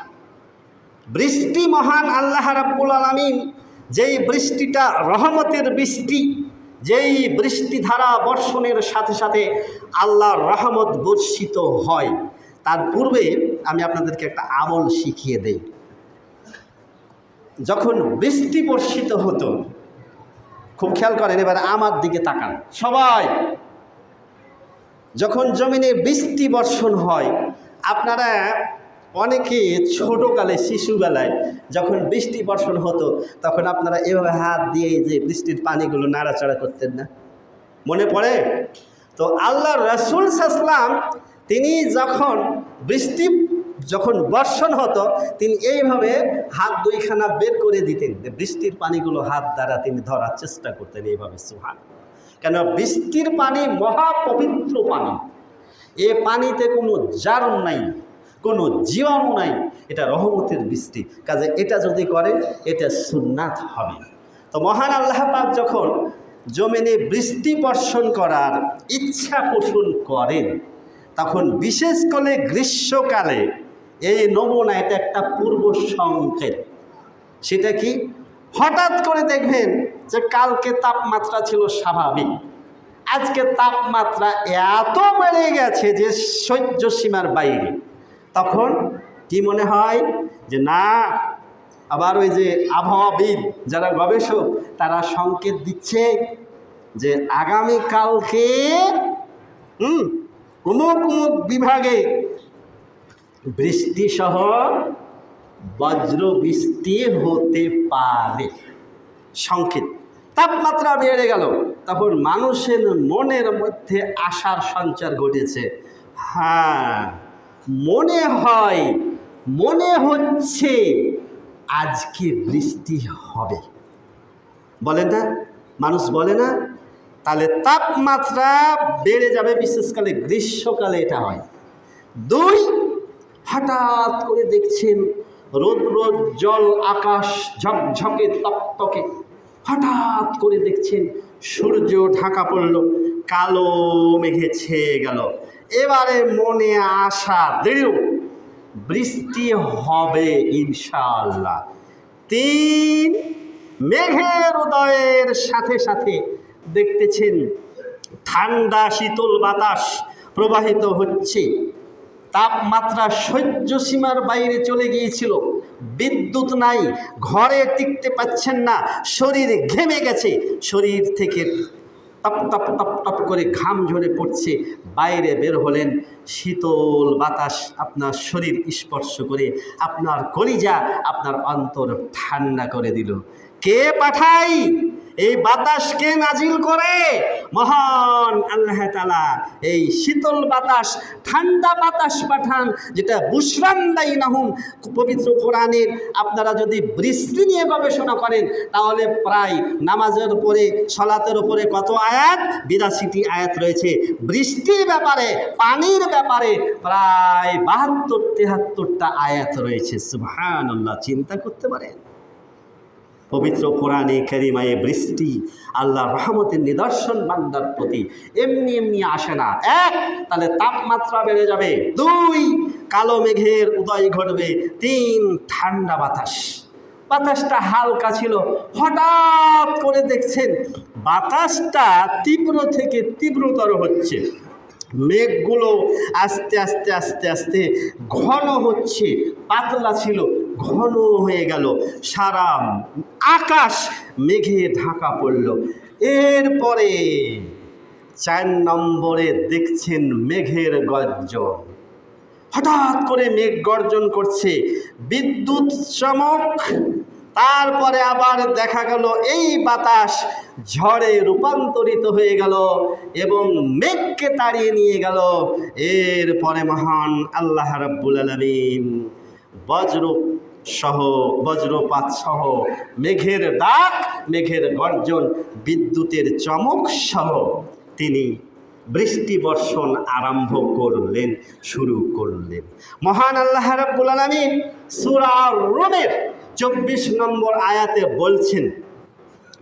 বৃষ্টি মহান আল্লাহ রাব্বুল আলামিন যেই বৃষ্টিটা রহমতের বৃষ্টি, যেই বৃষ্টিধারা বর্ষণের সাথে সাথে আল্লাহর রহমত বর্ষিত হয়, তার পূর্বে আমি আপনাদেরকে একটা আমল শিখিয়ে দেই। যখন বৃষ্টি বর্ষিত হতো, খুব খেয়াল করেন, এবার আমার দিকে তাকান সবাই। যখন জমিনে বৃষ্টি বর্ষণ হয়, আপনারা অনেকে ছোটোকালে, শিশুবেলায় যখন বৃষ্টি বর্ষণ হতো তখন আপনারা এভাবে হাত দিয়ে যে বৃষ্টির পানিগুলো নাড়াচাড়া করতেন না? মনে পড়ে? তো আল্লাহ রাসূল সাল্লাল্লাহু আলাইহি ওয়াসাল্লাম তিনি যখন বর্ষণ হতো, তিনি এইভাবে হাত দুইখানা বের করে দিতেন, বৃষ্টির পানিগুলো হাত দ্বারা তিনি ধরার চেষ্টা করতেন এইভাবে। সুবহান। কেন? বৃষ্টির পানি মহাপবিত্র পানি। এ পানিতে কোনো জার্ম নাই, কোনো জীবাণু নাই, এটা রহমতের বৃষ্টি। কাজে এটা যদি করে এটা সুন্নাত হবে। তো মহান আল্লাহ পাক যখন জমিনে বৃষ্টি বর্ষণ করার ইচ্ছা পোষণ করেন, তখন বিশেষ করে গ্রীষ্মকালে এই নমুনা, এটা একটা পূর্ব সংকেত। সেটা কি? হঠাৎ করে দেখবেন যে কালকে তাপমাত্রা ছিল স্বাভাবিক, আজকে তাপমাত্রা এত বেড়ে গেছে যে সহ্য সীমার বাইরে। তখন কি মনে হয় যে না, আবার ওই যে আবহাওয়াবিদ যারা গবেষক তারা সংকেত দিচ্ছে যে আগামীকালকে অমুক অমুক বিভাগে বৃষ্টিসহ বজ্র বৃষ্টি হতে পারে। সংকেত। তাপমাত্রা বেড়ে গেল, তখন মানুষের মনের মধ্যে আশার সঞ্চার ঘটেছে, হ্যাঁ, মনে হয়, মনে হচ্ছে আজকে বৃষ্টি হবে, বলে না, মানুষ বলে না? তাহলে তাপমাত্রা বেড়ে যাবে, বিশেষকালে গ্রীষ্মকালে এটা হয়। দুই, হঠাৎ করে দেখছেন রৌদ্র জল, আকাশ ঝকঝকে তকতকে, হঠাৎ করে দেখছেন সূর্য ঢাকা পড়ল, কালো মেঘে ছেয়ে গেল। এবারে মনে আশা দৃঢ়, বৃষ্টি হবে ইনশাআল্লাহ। তিন, মেঘের উদয়ের সাথে সাথে দেখতেছেন ঠান্ডা শীতল বাতাস প্রবাহিত হচ্ছে, তাপমাত্রা সহ্য সীমার বাইরে চলে গিয়েছিল, বিদ্যুৎ নাই, ঘরে টিকতে পাচ্ছেন না, শরীর ঘেমে গেছে, শরীর থেকে টপ টপ টপ টপ করে ঘাম ঝরে পড়ছে, বাইরে বের হলেন, শীতল বাতাস আপনার শরীর স্পর্শ করে আপনার কলিজা, আপনার অন্তর ঠান্ডা করে দিল। কে পাঠাই এই বাতাসকে নাজিল করে? মহান আল্লাহ তাআলা এই শীতল বাতাস, ঠান্ডা বাতাস পাঠান, যেটা বুশরান বাইনাহুম। পবিত্র কোরআনের আপনারা যদি বৃষ্টি নিয়ে গবেষণা করেন তাহলে প্রায় নামাজের উপরে, সালাতের উপরে কত আয়াত? 82টি আয়াত রয়েছে। বৃষ্টির ব্যাপারে, পানির ব্যাপারে প্রায় 72-73টা আয়াত রয়েছে। সুবহানাল্লাহ, চিন্তা করতে পারেন? পবিত্র কোরআনে কারিমায়ে বৃষ্টি আল্লাহর রহমতের নিদর্শন বান্দার প্রতি এমনি এমনি আসে না। এক, তাহলে তাপমাত্রা বেড়ে যাবে। দুই, কালো মেঘের উদয় ঘটবে। তিন, ঠান্ডা বাতাস, বাতাসটা হালকা ছিল, হঠাৎ করে দেখছেন বাতাসটা তীব্র থেকে তীব্রতর হচ্ছে, মেঘগুলো আস্তে আস্তে আস্তে আস্তে ঘন হচ্ছে, পাতলা ছিল ঘন হয়ে গেল, সারা আকাশ মেঘে ঢাকা পড়ল। এরপরে 4 নম্বরে দেখছেন মেঘের গর্জন, হঠাৎ করে মেঘ গর্জন করছে, বিদ্যুৎ চমক, তারপরে আবার দেখা গেল এই বাতাস ঝড়ে রূপান্তরিত হয়ে গেল এবং মেঘকে তাড়িয়ে নিয়ে গেল। এরপরে মহান আল্লাহ রাব্বুল আলামিন বজ্রপাত সহ মেঘের ডাক, মেঘের গর্জন, বিদ্যুতের চমক সহ তিনি বৃষ্টি বর্ষণ আরম্ভ করলেন, শুরু করলেন। মহান আল্লাহ রাব্বুল আলামিন সূরা রুমের 24 নম্বর আয়াতে বলছেন,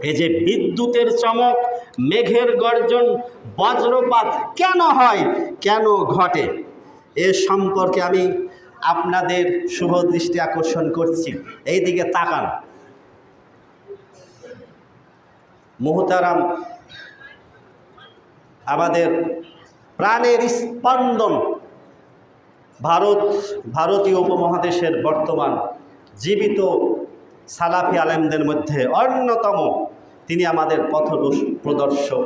এই যে বিদ্যুতের চমক, মেঘের গর্জন, বজ্রপাত কেন হয়, কেন ঘটে, এ সম্পর্কে আমি আপনাদের শুভ দৃষ্টি আকর্ষণ করছি। এই দিকে তাকান। মুহতারাম, আমাদের প্রাণের স্পন্দন ভারতীয় উপমহাদেশের বর্তমান জীবিত সালাফি আলেমদের মধ্যে অন্যতম, তিনি আমাদের পথ প্রদর্শক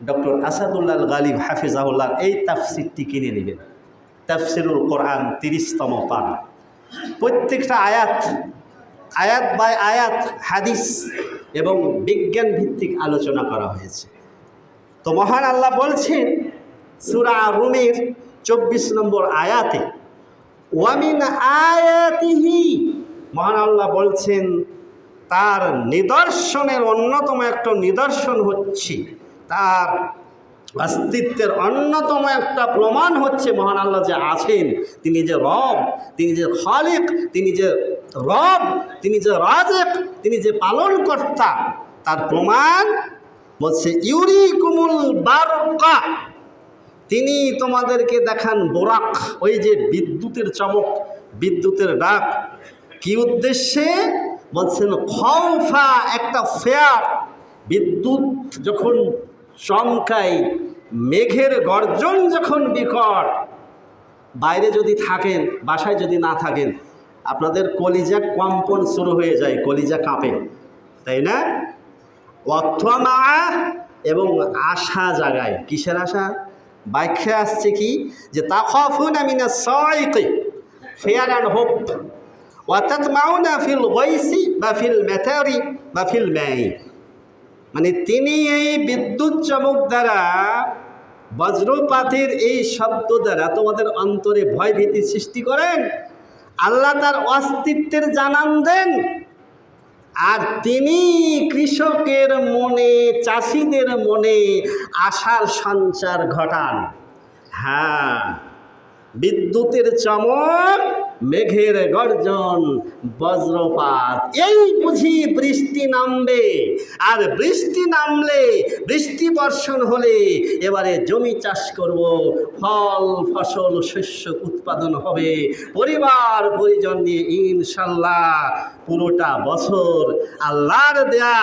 ডক্টর আসাদুল্লাহ গালিব হাফিজাহুল্লাহ। এই তাফসিরটি কিনে নেবেন, তাফসিরুল কোরআন 30তম পারা। প্রত্যেকটা আয়াত বাই আয়াত হাদিস এবং বিজ্ঞান ভিত্তিক আলোচনা করা হয়েছে। তো মহান আল্লাহ বলছেন সূরা রুমের 24 নম্বর আয়াতে, ওয়ামিন আয়াতিহি, মহান আল্লাহ বলছেন তার নিদর্শনের অন্যতম একটা নিদর্শন হচ্ছে, তার অস্তিত্বের অন্যতম একটা প্রমাণ হচ্ছে মহান আল্লাহ যে আছেন, তিনি যে রব, তিনি যে খালিক, তিনি যে রব, তিনি যে রাজিক, তিনি যে পালনকর্তা, তার প্রমাণ বলছে ইউরিকুমুল বারকা, তিনি তোমাদেরকে দেখান বোরাক, ওই যে বিদ্যুতের চমক, বিদ্যুতের ডাক। কি উদ্দেশ্যে বলছেন? খৌফা, একটা ফেয়ার, বিদ্যুৎ যখন চমকায়, মেঘের গর্জন যখন বিকট, বাইরে যদি থাকেন, বাসায় যদি না থাকেন, আপনাদের কলিজা কম্পন শুরু হয়ে যায়, কলিজা কাঁপে, তাই না? অথমা, এবং আশা জাগায়। কিসের আশা? ব্যাখ্যা আসছে কি, যে তাখাফুনা মিনাস সাইকি, ফিয়ার অ্যান্ড হোপ, ওয়া তাতমাউনা ফিল গাইসি বা ফিল মাতারি বা ফিল মাই। মানে তিনি এই বিদ্যুৎ চমক দ্বারা বজ্রপাতের এই শব্দ দ্বারা তোমাদের অন্তরে ভয়ভীতি সৃষ্টি করেন, আল্লাহ তার অস্তিত্বের জানান দেন, আর তিনি কৃষকের মনে, চাষিদের মনে আশার সঞ্চার ঘটান। হ্যাঁ, বিদ্যুতের চমক, মেঘের গর্জন, বজ্রপাত, এই বুঝি বৃষ্টি নামবে। আর বৃষ্টি নামলে, বৃষ্টি বর্ষণ হলে এবারে জমি চাষ করব, ফল ফসল শস্য উৎপাদন হবে, পরিবার পরিজন নিয়ে ইনশাল্লাহ পুরোটা বছর আল্লাহর দেয়া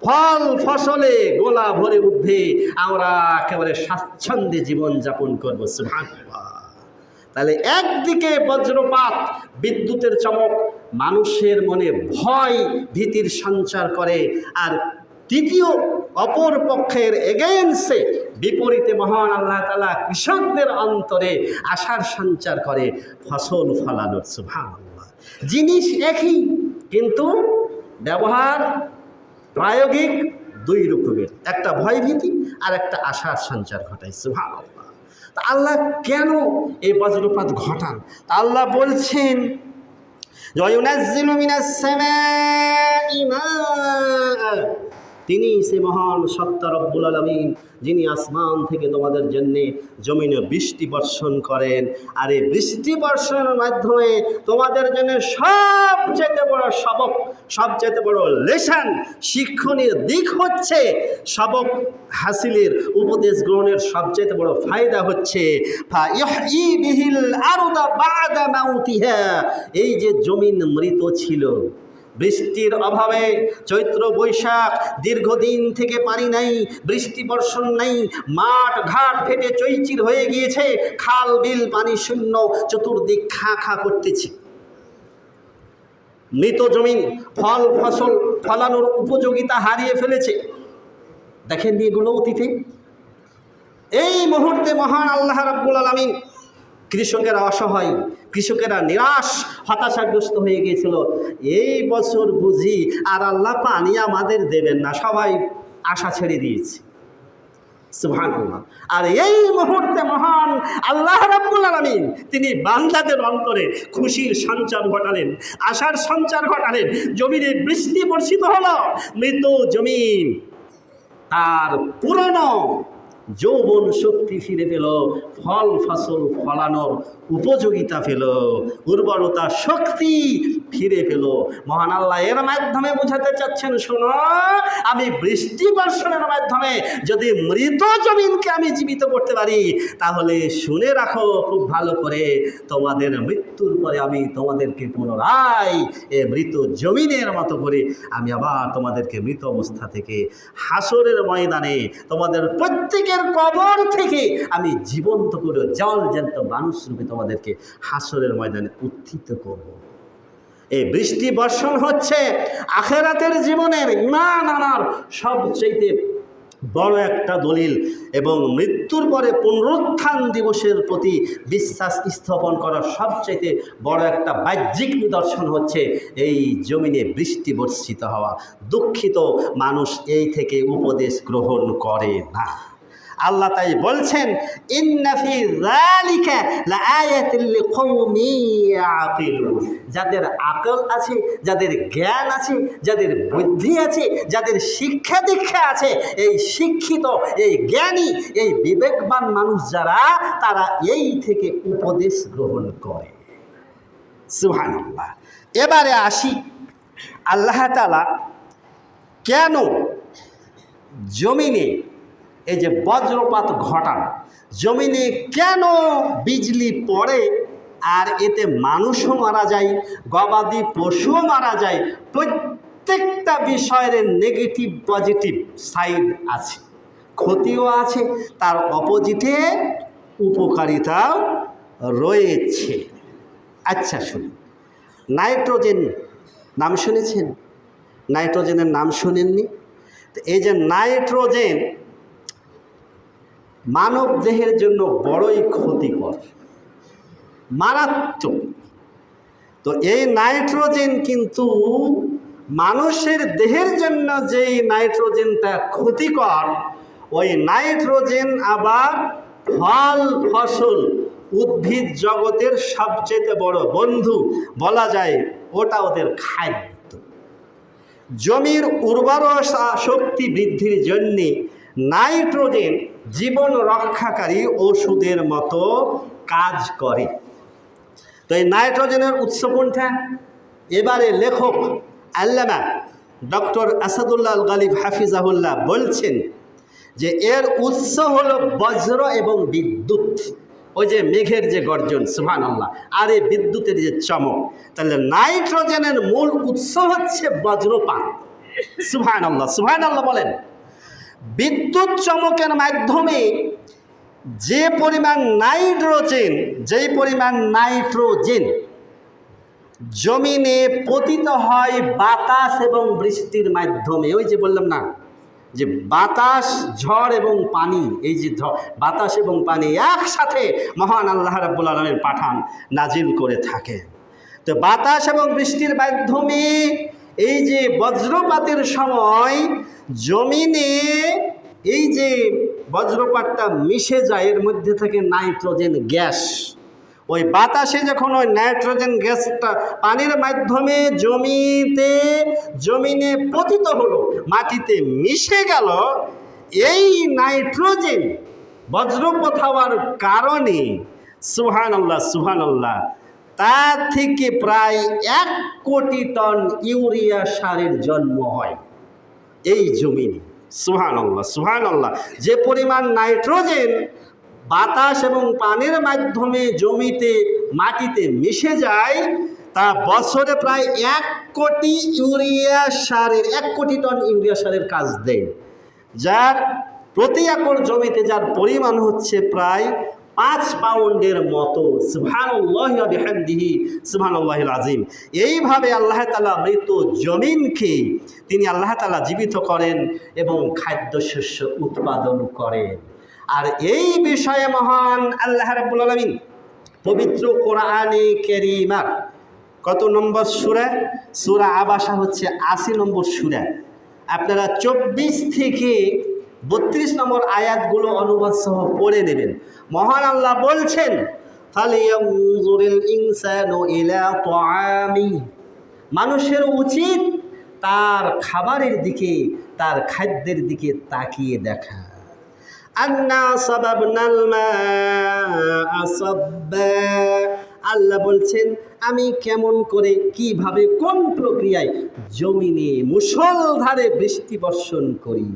ফল ফসলে গোলা ভরে উঠবে, আমরা একেবারে স্বাচ্ছন্দ্যে জীবনযাপন করবো। সুবহানাল্লাহ। তাহলে একদিকে বজ্রপাত, বিদ্যুতের চমক মানুষের মনে ভয় ভীতির সঞ্চার করে, আর তৃতীয় অপর পক্ষের এগেইনস্টে, বিপরীতে মহান আল্লাহ তাআলা কৃষকদের অন্তরে আশার সঞ্চার করে ফসল ফলানোর। সুবহানাল্লাহ। জিনিস একই, কিন্তু ব্যবহার প্রায়োগিক দুই রকমের, একটা ভয়ভীতি আর একটা আশার সঞ্চার ঘটায়। সুবহানাল্লাহ। তা আল্লাহ কেন এই বজ্রপাত ঘটান? তা আল্লাহ বলছেন, ওয়ায়ুনাজ্জিলু মিনাস সামাই মা, তিনি সে মহান সত্তা রব্বুল আলামিন, যিনি আসমান থেকে তোমাদের জন্যে জমিনে বৃষ্টি বর্ষণ করেন। আর এই বৃষ্টি বর্ষণের মাধ্যমে তোমাদের জন্য সবচেয়ে বড় সবক, সবচেয়ে বড় লেসন, শিক্ষণীয় দিক হচ্ছে, সবক হাসিলের, উপদেশ গ্রহণের সবচেয়ে বড় ফায়দা হচ্ছে ফাইহয়ী বিহিল আরদা বা'দা মাউতিহা, এই যে জমিন মৃত ছিল, বৃষ্টির অভাবে চৈত্র বৈশাখ দীর্ঘদিন থেকে পানি নাই, বৃষ্টি বর্ষণ নাই, মাঠ ঘাট ফেটে চৈচির হয়ে গিয়েছে, খাল বিল পানি শূন্য, চতুর্দিক খা খা করতেছে। মৃত জমিন ফল ফসল ফলানোর উপযোগিতা হারিয়ে ফেলেছে। দেখেন এগুলো অতীতে। এই মুহূর্তে মহান আল্লাহ রাব্বুল আলামিন, কৃষকেরা অসহায়, কৃষকেরা নিরাশ হতাশাগ্রস্ত হয়ে গিয়েছিল। এই বছর বুঝি আর আল্লাহ পানি আমাদের দেবেন না, সবাই আশা ছেড়ে দিয়েছে। সুবহানাল্লাহ। আর এই মুহূর্তে মহান আল্লাহ রাব্বুল আলামিন তিনি বান্দাদের অন্তরে খুশির সঞ্চার ঘটালেন, আশার সঞ্চার ঘটালেন। জমিনে বৃষ্টি বর্ষিত হলো, মৃত জমিন তার পুরনো যৌবন শক্তি ফিরে পেল, ফল ফসল ফলানোর উপযোগিতা পেল, উর্বরতা শক্তি ফিরে পেল। মহান আল্লাহ এর মাধ্যমে বোঝাতে চাচ্ছেন, শোনো, আমি বৃষ্টি বর্ষণের মাধ্যমে যদি মৃত জমিনকে আমি জীবিত করতে পারি, তাহলে শুনে রাখো খুব ভালো করে, তোমাদের মৃত্যুর পরে আমি তোমাদেরকে পুনরায় এ মৃত জমিনের মতো করে আমি আবার তোমাদেরকে মৃত অবস্থা থেকে হাসরের ময়দানে তোমাদের প্রত্যেকের কবর থেকে আমি জীবন্ত করে জলজ্যান্ত মানুষ রূপে তোমাদেরকে হাসরের ময়দানে উত্থিত করব। এই বৃষ্টি বর্ষণ হচ্ছে আখিরাতের জীবনের ঈমান আনার সবচেয়ে বড় একটা দলিল, এবং মৃত্যুর পরে পুনরুত্থান দিবসের প্রতি বিশ্বাস স্থাপন করার সবচেয়ে বড় একটা বাহ্যিক নিদর্শন হচ্ছে এই জমিনে বৃষ্টি বর্ষিত হওয়া। দুঃখিত মানুষ এই থেকে উপদেশ গ্রহণ করে না। আল্লাহ তাই বলছেন, ইন্না ফি যালিকা লাআয়াতিন লিকওমিন ইয়াকিলুন, যাদের আকল আছে, যাদের জ্ঞান আছে, যাদের বুদ্ধি আছে, যাদের শিক্ষা দীক্ষা আছে, এই শিক্ষিত, এই জ্ঞানী, এই বিবেকবান মানুষ যারা, তারা এই থেকে উপদেশ গ্রহণ করে। সুবহানাল্লাহ। এবারে আসি, আল্লাহ তাআলা কেন জমিনে এই যে বজ্রপাত ঘটান, জমিনে কেন বিজলি পড়ে, আর এতে মানুষও মারা যায়, গবাদি পশুও মারা যায়। প্রত্যেকটা বিষয়ের নেগেটিভ পজিটিভ সাইড আছে, ক্ষতিও আছে, তার অপোজিটে উপকারিতাও রয়েছে। আচ্ছা শুনুন, নাইট্রোজেন নাম শুনেছেন? নাইট্রোজেনের নাম শোনেননি? তো এই যে নাইট্রোজেন মানব দেহের জন্য বড়ই ক্ষতিকর, মারাত্মক। তো এই নাইট্রোজেন কিন্তু মানুষের দেহের জন্য যেই নাইট্রোজেনটা ক্ষতিকর, ওই নাইট্রোজেন আবার ফল ফসল উদ্ভিদ জগতের সবচেয়ে বড় বন্ধু বলা যায়, ওটা ওদের খাদ্য। জমির উর্বর শক্তি বৃদ্ধির জন্যে নাইট্রোজেন জীবন রক্ষাকারী ওষুধের মতো কাজ করে। তো এই নাইট্রোজেনের উৎস কোনটা? এবারে লেখক আল্লামা ডক্টর আসাদুল্লাহ আল গালিব হাফিজাহুল্লাহ বলছেন যে এর উৎস হলো বজ্র এবং বিদ্যুৎ। ওই যে মেঘের যে গর্জন, সুবহানাল্লাহ, আর এই বিদ্যুতের যে চমক। তাহলে নাইট্রোজেনের মূল উৎস হচ্ছে বজ্রপাত। সুবহানাল্লাহ, সুবহানাল্লাহ বলেন। বিদ্যুৎ চমকের মাধ্যমে যেই পরিমাণ নাইট্রোজেন জমিনে পতিত হয় বাতাস এবং বৃষ্টির মাধ্যমে। ওই যে বললাম না যে বাতাস, ঝড় এবং পানি, এই যে বাতাস এবং পানি একসাথে মহান আল্লাহ রাব্বুল আলামিন পাঠান, নাজিল করে থাকে। তো বাতাস এবং বৃষ্টির মাধ্যমে এই যে বজ্রপাতের সময় জমিনে এই যে বজ্রপাতটা মিশে যায়, এর মধ্যে থেকে নাইট্রোজেন গ্যাস। ওই বাতাসে যখন ওই নাইট্রোজেন গ্যাসটা পানির মাধ্যমে জমিনে পতিত হলো, মাটিতে মিশে গেল, এই নাইট্রোজেন বজ্রপাত হওয়ার কারণে সুবহানাল্লাহ, সুবহানাল্লাহ, তা থেকে প্রায় 1 কোটি টন ইউরিয়া সারের জন্ম হয় এই জমিনে। সুবহানাল্লাহ, সুবহানাল্লাহ। যে পরিমাণ নাইট্রোজেন বাতাস এবং পানির মাধ্যমে মাটিতে মিশে যায়, তা বছরে প্রায় 1 কোটি টন ইউরিয়া সারের কাজ দেয়, যার প্রতি একর জমিতে যার পরিমাণ হচ্ছে প্রায় 5 পাউন্ডের মতো। সুবহানাল্লাহি ওয়া বিহামদিহি, সুবহানাল্লাহিল আযীম। এইভাবে আল্লাহ তাআলা মৃত জমিনকে তিনি আল্লাহ তাআলা জীবিত করেন এবং খাদ্যশস্য উৎপাদন করেন। আর এই বিষয়ে মহান আল্লাহ রাব্বুল আলামিন পবিত্র কোরআনে কারীমার কত নম্বর সূরা? সূরা আবাসা হচ্ছে 80 নম্বর সূরা। আপনারা 24 থেকে 32 নম্বর আয়াতগুলো অনুবাদ সহ পড়ে নেবেন। মহান আল্লাহ বলছেন, ফালিয়ানজুরিল ইনসানু ইলা তাআমি, মানুষের উচিত তার খাবারের দিকে, তার খাদ্যের দিকে তাকিয়ে দেখা। আন্না সাবাবনাল মাআ সাব্বা, আল্লাহ বলছেন আমি কেমন করে, কিভাবে, কোন প্রক্রিয়ায় জমিনে মুষলধারে বৃষ্টি বর্ষণ করি।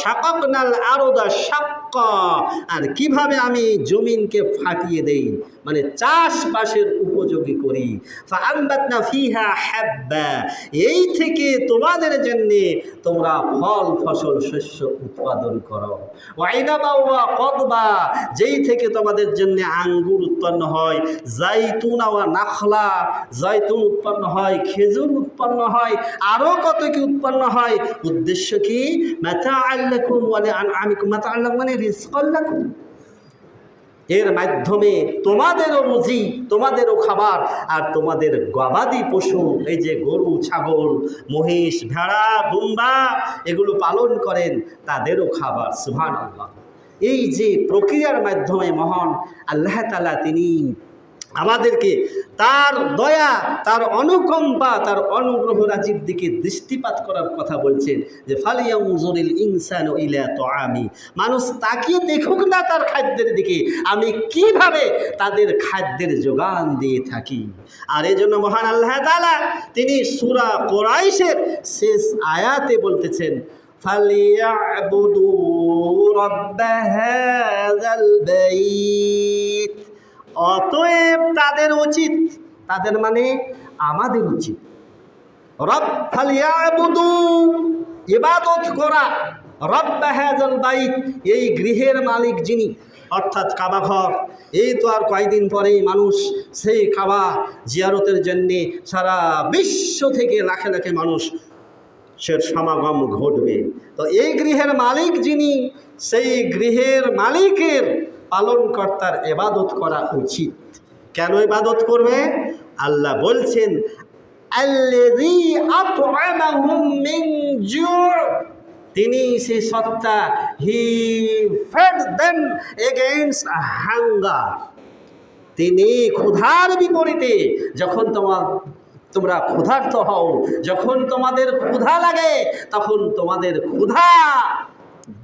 শাকাকনাল আরদা শাক্কা, আর কিভাবে আমি জমিনকে ফাটিয়ে দেই, মানে চাষবাসের উপযোগী করি। ফাআনবাতনা ফিহা হাব্বা, এই থেকে তোমাদের জন্য তোমরা ফল ফসল শস্য উৎপাদন করো। ওয়াইনাবা ওয়া কদবা, যেই থেকে তোমাদের জন্য আঙ্গুর উৎপন্ন হয়। জাইতুনা ওয়া নাখলা, জাইতুন উৎপন্ন হয়, খেজুর উৎপন্ন হয়, আরও কত কি উৎপন্ন হয়। উদ্দেশ্য কি? মাতাআল্লাকুম ওয়া লিআনআমিকুম, মাতাআল্লাকুম মানে রিজকাল্লাকুম, এর মাধ্যমে তোমাদেরও রুজি, তোমাদেরও খাবার, আর তোমাদের গবাদি পশু, এই যে গরু, ছাগল, মহিষ, ভেড়া, দুম্বা, এগুলো পালন করেন, তাদেরও খাবার। সুবহানাল্লাহ। এই যে প্রক্রিয়ার মাধ্যমে মহান আল্লাহ তাআলা তিনি আমাদেরকে তার দয়া, তার অনুকম্পা, তার অনুগ্রহ রাজির দিকে দৃষ্টিপাত করার কথা বলছেন, যে ফালিয়ানজুরিল ইনসানু ইলা তাআমি, মানুষ তাকিয়ে দেখুক না তার খাদ্যের দিকে, আমি কিভাবে তাদের খাদ্যের যোগান দিয়ে থাকি। আর এই জন্য মহান আল্লাহ তাআলা তিনি সূরা কুরাইশের শেষ আয়াতে বলতেছেন, ফালিয়াবুদু রাব্ব হাযাল বাইত, অতএব তাদের উচিত, তাদের মানে আমাদের উচিত, রব ফালিয়াবুদু, ইবাদত করা, রব্ব হাযাল বাইত, এই গৃহের মালিক যিনি, অর্থাৎ কাবা ঘর। এই তো আর কয়েকদিন পরেই মানুষ সেই কাবা জিয়ারতের জন্যে সারা বিশ্ব থেকে লাখে লাখে মানুষ সমাগম ঘটবে। তো এই গৃহের মালিক যিনি, সেই গৃহের মালিকের পালনকর্তার ইবাদত করা উচিত। কেন ইবাদত করবে? আল্লাহ বলছেন, আল্লাযী আত'আমাহুম মিন জু', তিনি সেই সত্তা, হি ফেড দেম এগেইনস্ট হাঙ্গার। তিনি ক্ষুধার বিপরীতে, যখন তোমরা ক্ষুধার্ত হও, যখন তোমাদের ক্ষুধা লাগে, তখন তোমাদের ক্ষুধা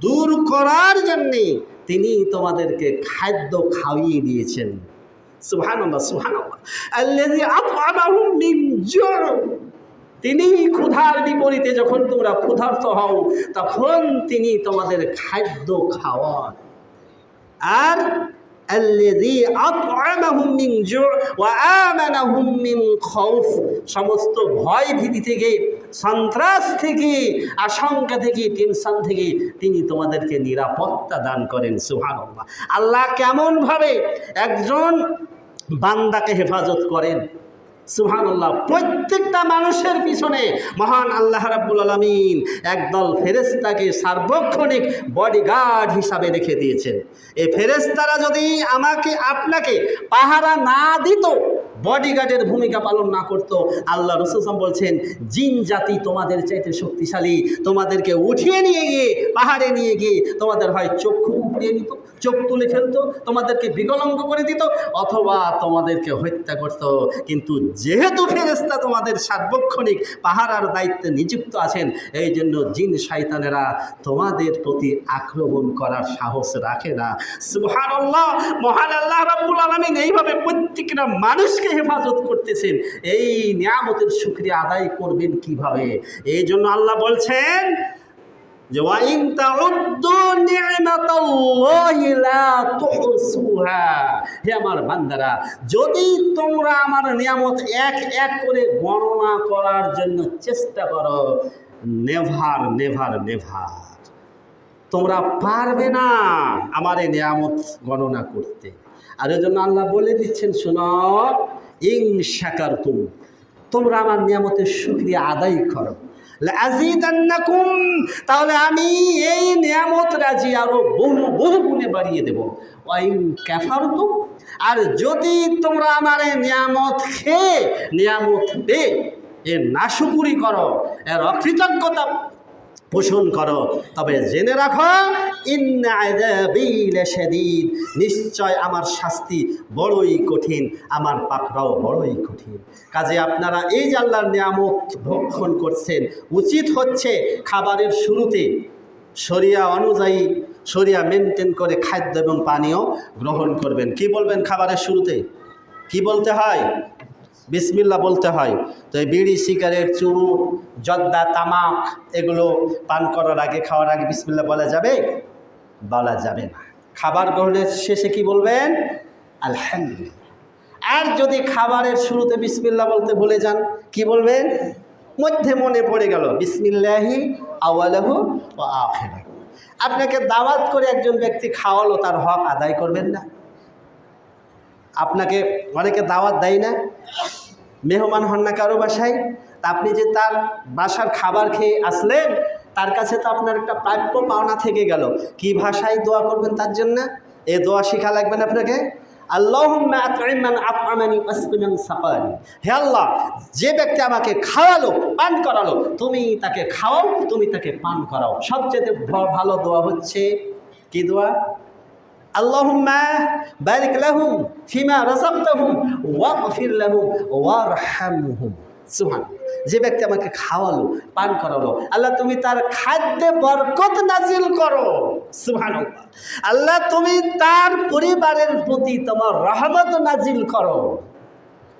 দূর করার জন্যে তিনি তোমাদেরকে খাদ্য খাইয়ে দিয়েছেন। সুবহানাল্লাহ, সুবহানাল্লাহ। আল্লাযী আত'আমাহুম মিন জু'। তিনি ক্ষুধার বিপরীতে, যখন তোমরা ক্ষুধার্ত হও, তখন তিনি তোমাদের খাদ্য খাওয়ান। আর আল্লাযী আত'আমাহুম মিন জু' ওয়া আমানাহুম মিন খাউফ, সমস্ত ভয় ভীতি থেকে, সন্ত্রাস থেকে, আশঙ্কা থেকে, টেনশন থেকে তিনি তোমাদেরকে নিরাপত্তা দান করেন। সুবহানাল্লাহ। আল্লাহ কেমনভাবে একজন বান্দাকে হেফাজত করেন। সুবহানাল্লাহ। প্রত্যেকটা মানুষের পিছনে মহান আল্লাহ রাব্বুল আলামিন একদল ফেরেশতাকে সার্বক্ষণিক বডিগার্ড হিসাবে রেখে দিয়েছেন। এই ফেরেশতারা যদি আমাকে আপনাকে পাহারা না দিত, বডিগার্ডের ভূমিকা পালন না করত, আল্লাহ রাসূল বলছেন জিন জাতি তোমাদের চাইতে শক্তিশালী, তোমাদেরকে উঠিয়ে নিয়ে গিয়ে, পাহাড়ে নিয়ে গিয়ে তোমাদের হয় চক্ষু উপড়িয়ে নিত, চোখ তুলে ফেলতো, তোমাদেরকে বিকলাঙ্গ করে দিত, অথবা তোমাদেরকে হত্যা করত। কিন্তু যেহেতু ফেরেশতা তোমাদের সার্বক্ষণিক পাহারার দায়িত্বে নিযুক্ত আছেন, এই জন্য জিন শয়তানেরা তোমাদের প্রতি আক্রমণ করার সাহস রাখে না। সুবহানাল্লাহ। মহান আল্লাহ রাব্বুল আলামিন এইভাবে প্রত্যেকটা মানুষকে হেফাজত করতেছেন। এই নিয়ামতের শুকরিয়া আদায় করবেন কিভাবে? এই জন্য আল্লাহ বলছেন যে ওয়া ইন তাউদ্দু নি'মাতাল্লাহি লা তুহসুহা। হে আমার বান্দারা, যদি তোমরা আমার নিয়ামত এক এক করে গণনা করার জন্য চেষ্টা করো, নেভার নেভার নেভার, তোমরা পারবে না আমার এই নিয়ামত গণনা করতে। আর এই জন্য আল্লাহ বলে দিচ্ছেন, শোনো, ইন শাকারতুম, তোমরা আমার নিয়ামতের শুকরিয়া আদায় করো, লাযিদান্নাকুম, তাহলে আমি এই নিয়ামত রাজি আরো বহু বহু গুণে বাড়িয়ে দেব। ওয়া ইন কাফারতুম, আর যদি তোমরা আমার এই নিয়ামত খেয়ে, নিয়ামত পেয়ে এর নাশুকরি করো, এর অকৃতজ্ঞতা পোষণ করো, তবে জেনে রাখো ইন্না আযাবী লাশাদীদ, নিশ্চয় আমার শাস্তি বড়ই কঠিন, আমার পাকড়াও বড়ই কঠিন। কাজে আপনারা এই যে আল্লাহর নিয়ামত ভক্ষণ করছেন, উচিত হচ্ছে খাবারের শুরুতে শরিয়া অনুযায়ী, শরিয়া মেনটেন করে খাদ্য এবং পানীয় গ্রহণ করবেন। কি বলবেন খাবারের শুরুতে? কি বলতে হয়? বিসমিল্লাহ বলতে হয়। তো এই বিড়ি, সিগারেট, চুরুট, জর্দা, তামাক এগুলো পান করার আগে, খাওয়ার আগে বিসমিল্লাহ বলা যাবে? বলা যাবে না। খাবার গ্রহণের শেষে কি বলবেন? আলহামদুলিল্লাহ। আর যদি খাবারের শুরুতে বিসমিল্লাহ বলতে ভুলে যান, কি বলবেন? মধ্যে মনে পড়ে গেল বিসমিল্লাহি আওয়ালাহু ওয়া আখিরাহু। আপনাকে দাওয়াত করে একজন ব্যক্তি খাওয়ালো, তার হক আদায় করবেন না? আপনাকে অনেকে দাওয়াত দেয় না, মেহমান হন না কারো বাসায়, তা আপনি যে তার বাসার খাবার খেয়ে আসলেন, তার কাছে তো আপনার একটা প্রাপ্য পাওনা থেকে গেল। কি ভাষায় দোয়া করবেন তার জন্য? এই দোয়া শিখা লাগবে না আপনাকে। আল্লাহুম্মা আত'ইম মান আত'আমানি ওয়াসqi মান সাকানি। হে আল্লাহ, যে ব্যক্তি আমাকে খাওয়ালো, পান করালো, তুমি তাকে খাওয়াও, তুমি তাকে পান করাও। সবচেয়ে ভালো দোয়া হচ্ছে কি দোয়া? আল্লাহুম্মা বারিক লাহুম ফিমা রাযাকতাহুম ওয়াগফির লাহুম ওয়ারহামহুম। সুবহানাল্লাহ। যে ব্যক্তি আমাকে খাওয়ালো, পান করালো, আল্লাহ তুমি তার খাদ্যে বরকত নাজিল করো। সুবহানাল্লাহ। আল্লাহ তুমি তার পরিবারের প্রতি তোমার রহমত নাজিল করো,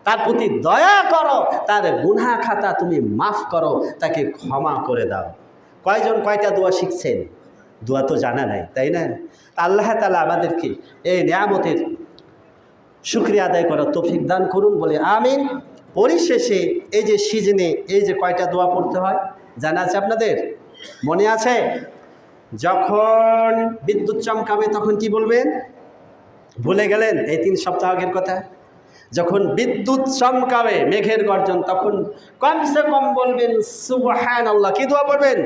তার প্রতি দয়া করো, তার গুনাহ খাতা তুমি মাফ করো, তাকে ক্ষমা করে দাও। কয়জন কয়টা দোয়া শিখছেন? দোয়া তো জানা নাই, তাই না? আল্লাহ তাআলা আমাদেরকে এই নিয়ামতের শুকরিয়া আদায় করার তৌফিক দান করুন, বলে আমিন। পরিশেষে এই যে সিজনে এই যে কয়টা দোয়া পড়তে হয় জানা আছে আপনাদের? মনে আছে? যখন বিদ্যুৎ চমকাবে তখন কি বলবেন? ভুলে গেলেন? এই 3 সপ্তাহ আগের কথা। যখন বিদ্যুৎ চমকাবে, মেঘের গর্জন, তখন কমসে কম বলবেন সুবহানাল্লাহ। কি দোয়া পড়বেন?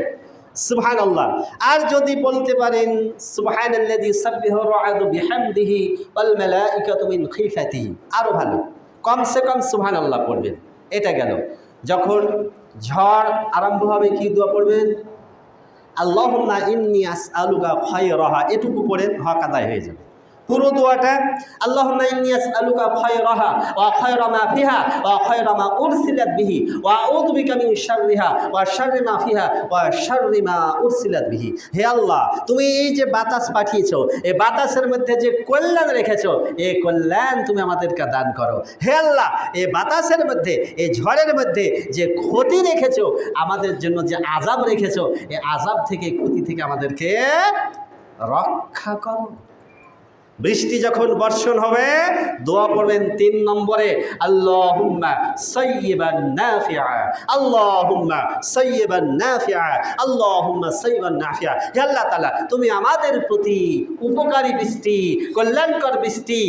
সুবহানাল্লাহ। আর যদি বলতে পারেন সুবহানাল্লাযী ইউসাব্বিহু আর-রা'দু বিহামদিহি ওয়াল মালাইকাতু মিন খিফাতিহি, আরও ভালো। কমসে কম সুবহানাল্লাহ পড়বেন। এটা গেল। যখন ঝড় আরম্ভ হবে কি দোয়া পড়বেন? আল্লাহুম্মা ইন্নী আসআলুকা খায়রাহা, এটুকু পড়ে হক আদায় হয়ে যাবে। পুরো দোয়াটা আল্লাহুম্মা ইন্নী আসআলুকা খায়রাহা ওয়া খায়রা মা ফিহা ওয়া খায়রা মা উরসিলাত বিহি ওয়া আউযু বিকা মিন শাররিহা ওয়া শাররি মা ফিহা ওয়া শাররি মা উরসিলাত বিহি। হে আল্লাহ, তুমি এই যে বাতাস পাঠিয়েছো, এই বাতাসের মধ্যে যে কল্যাণ রেখেছো, এই কল্যাণ তুমি আমাদেরকে দান করো। হে আল্লাহ, এই বাতাসের মধ্যে, এই ঝড়ের মধ্যে যে ক্ষতি রেখেছো, আমাদের জন্য যে আযাব রেখেছো, এই আযাব থেকে, ক্ষতি থেকে আমাদেরকে রক্ষা করো। বৃষ্টি যখন বর্ষণ হবে, দোয়া পড়বেন 3 নম্বরে, আল্লাহুম্মা সাইয়্যিবান নাফিআ, আল্লাহুম্মা সাইয়্যিবান নাফিআ, আল্লাহুম্মা সাইয়্যিবান নাফিআ। হে আল্লাহ তাআলা, তুমি আমাদের প্রতি উপকারী বৃষ্টি, কল্যাণকর বৃষ্টি,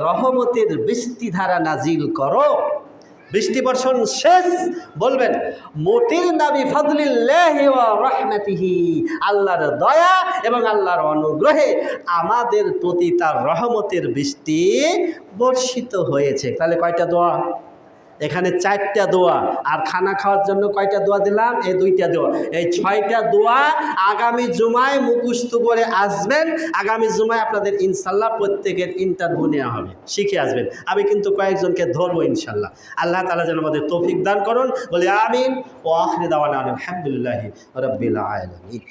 রহমতের বৃষ্টি ধারা নাজিল করো। বৃষ্টি বর্ষণ শেষ, বলবেন মোটির নাবি ফাদলিল্লাহি ওয়া রাহমাতিহি, আল্লাহর দয়া এবং আল্লাহর অনুগ্রহে আমাদের প্রতি তার রহমতের বৃষ্টি বর্ষিত হয়েছে। তাহলে কয়টা দোয়া? এখানে 4টা দোয়া। আর খানা খাওয়ার জন্য কয়টা দোয়া দিলাম? এই 2টা দোয়া। এই 6টা দোয়া আগামী জুমায় মুখস্থ করে আসবেন। আগামী জুমায় আপনাদের ইনশাল্লাহ প্রত্যেকের ইন্টারভিউ নেওয়া হবে, শিখে আসবেন। আমি কিন্তু কয়েকজনকে ধরবো ইনশাল্লাহ। আল্লাহ তাআলা যেন আমাদের তৌফিক দান করুন, বলে আমিন। ওয়া আখিরু দাওয়ানা আলহামদুলিল্লাহি রাব্বিল আলামিন।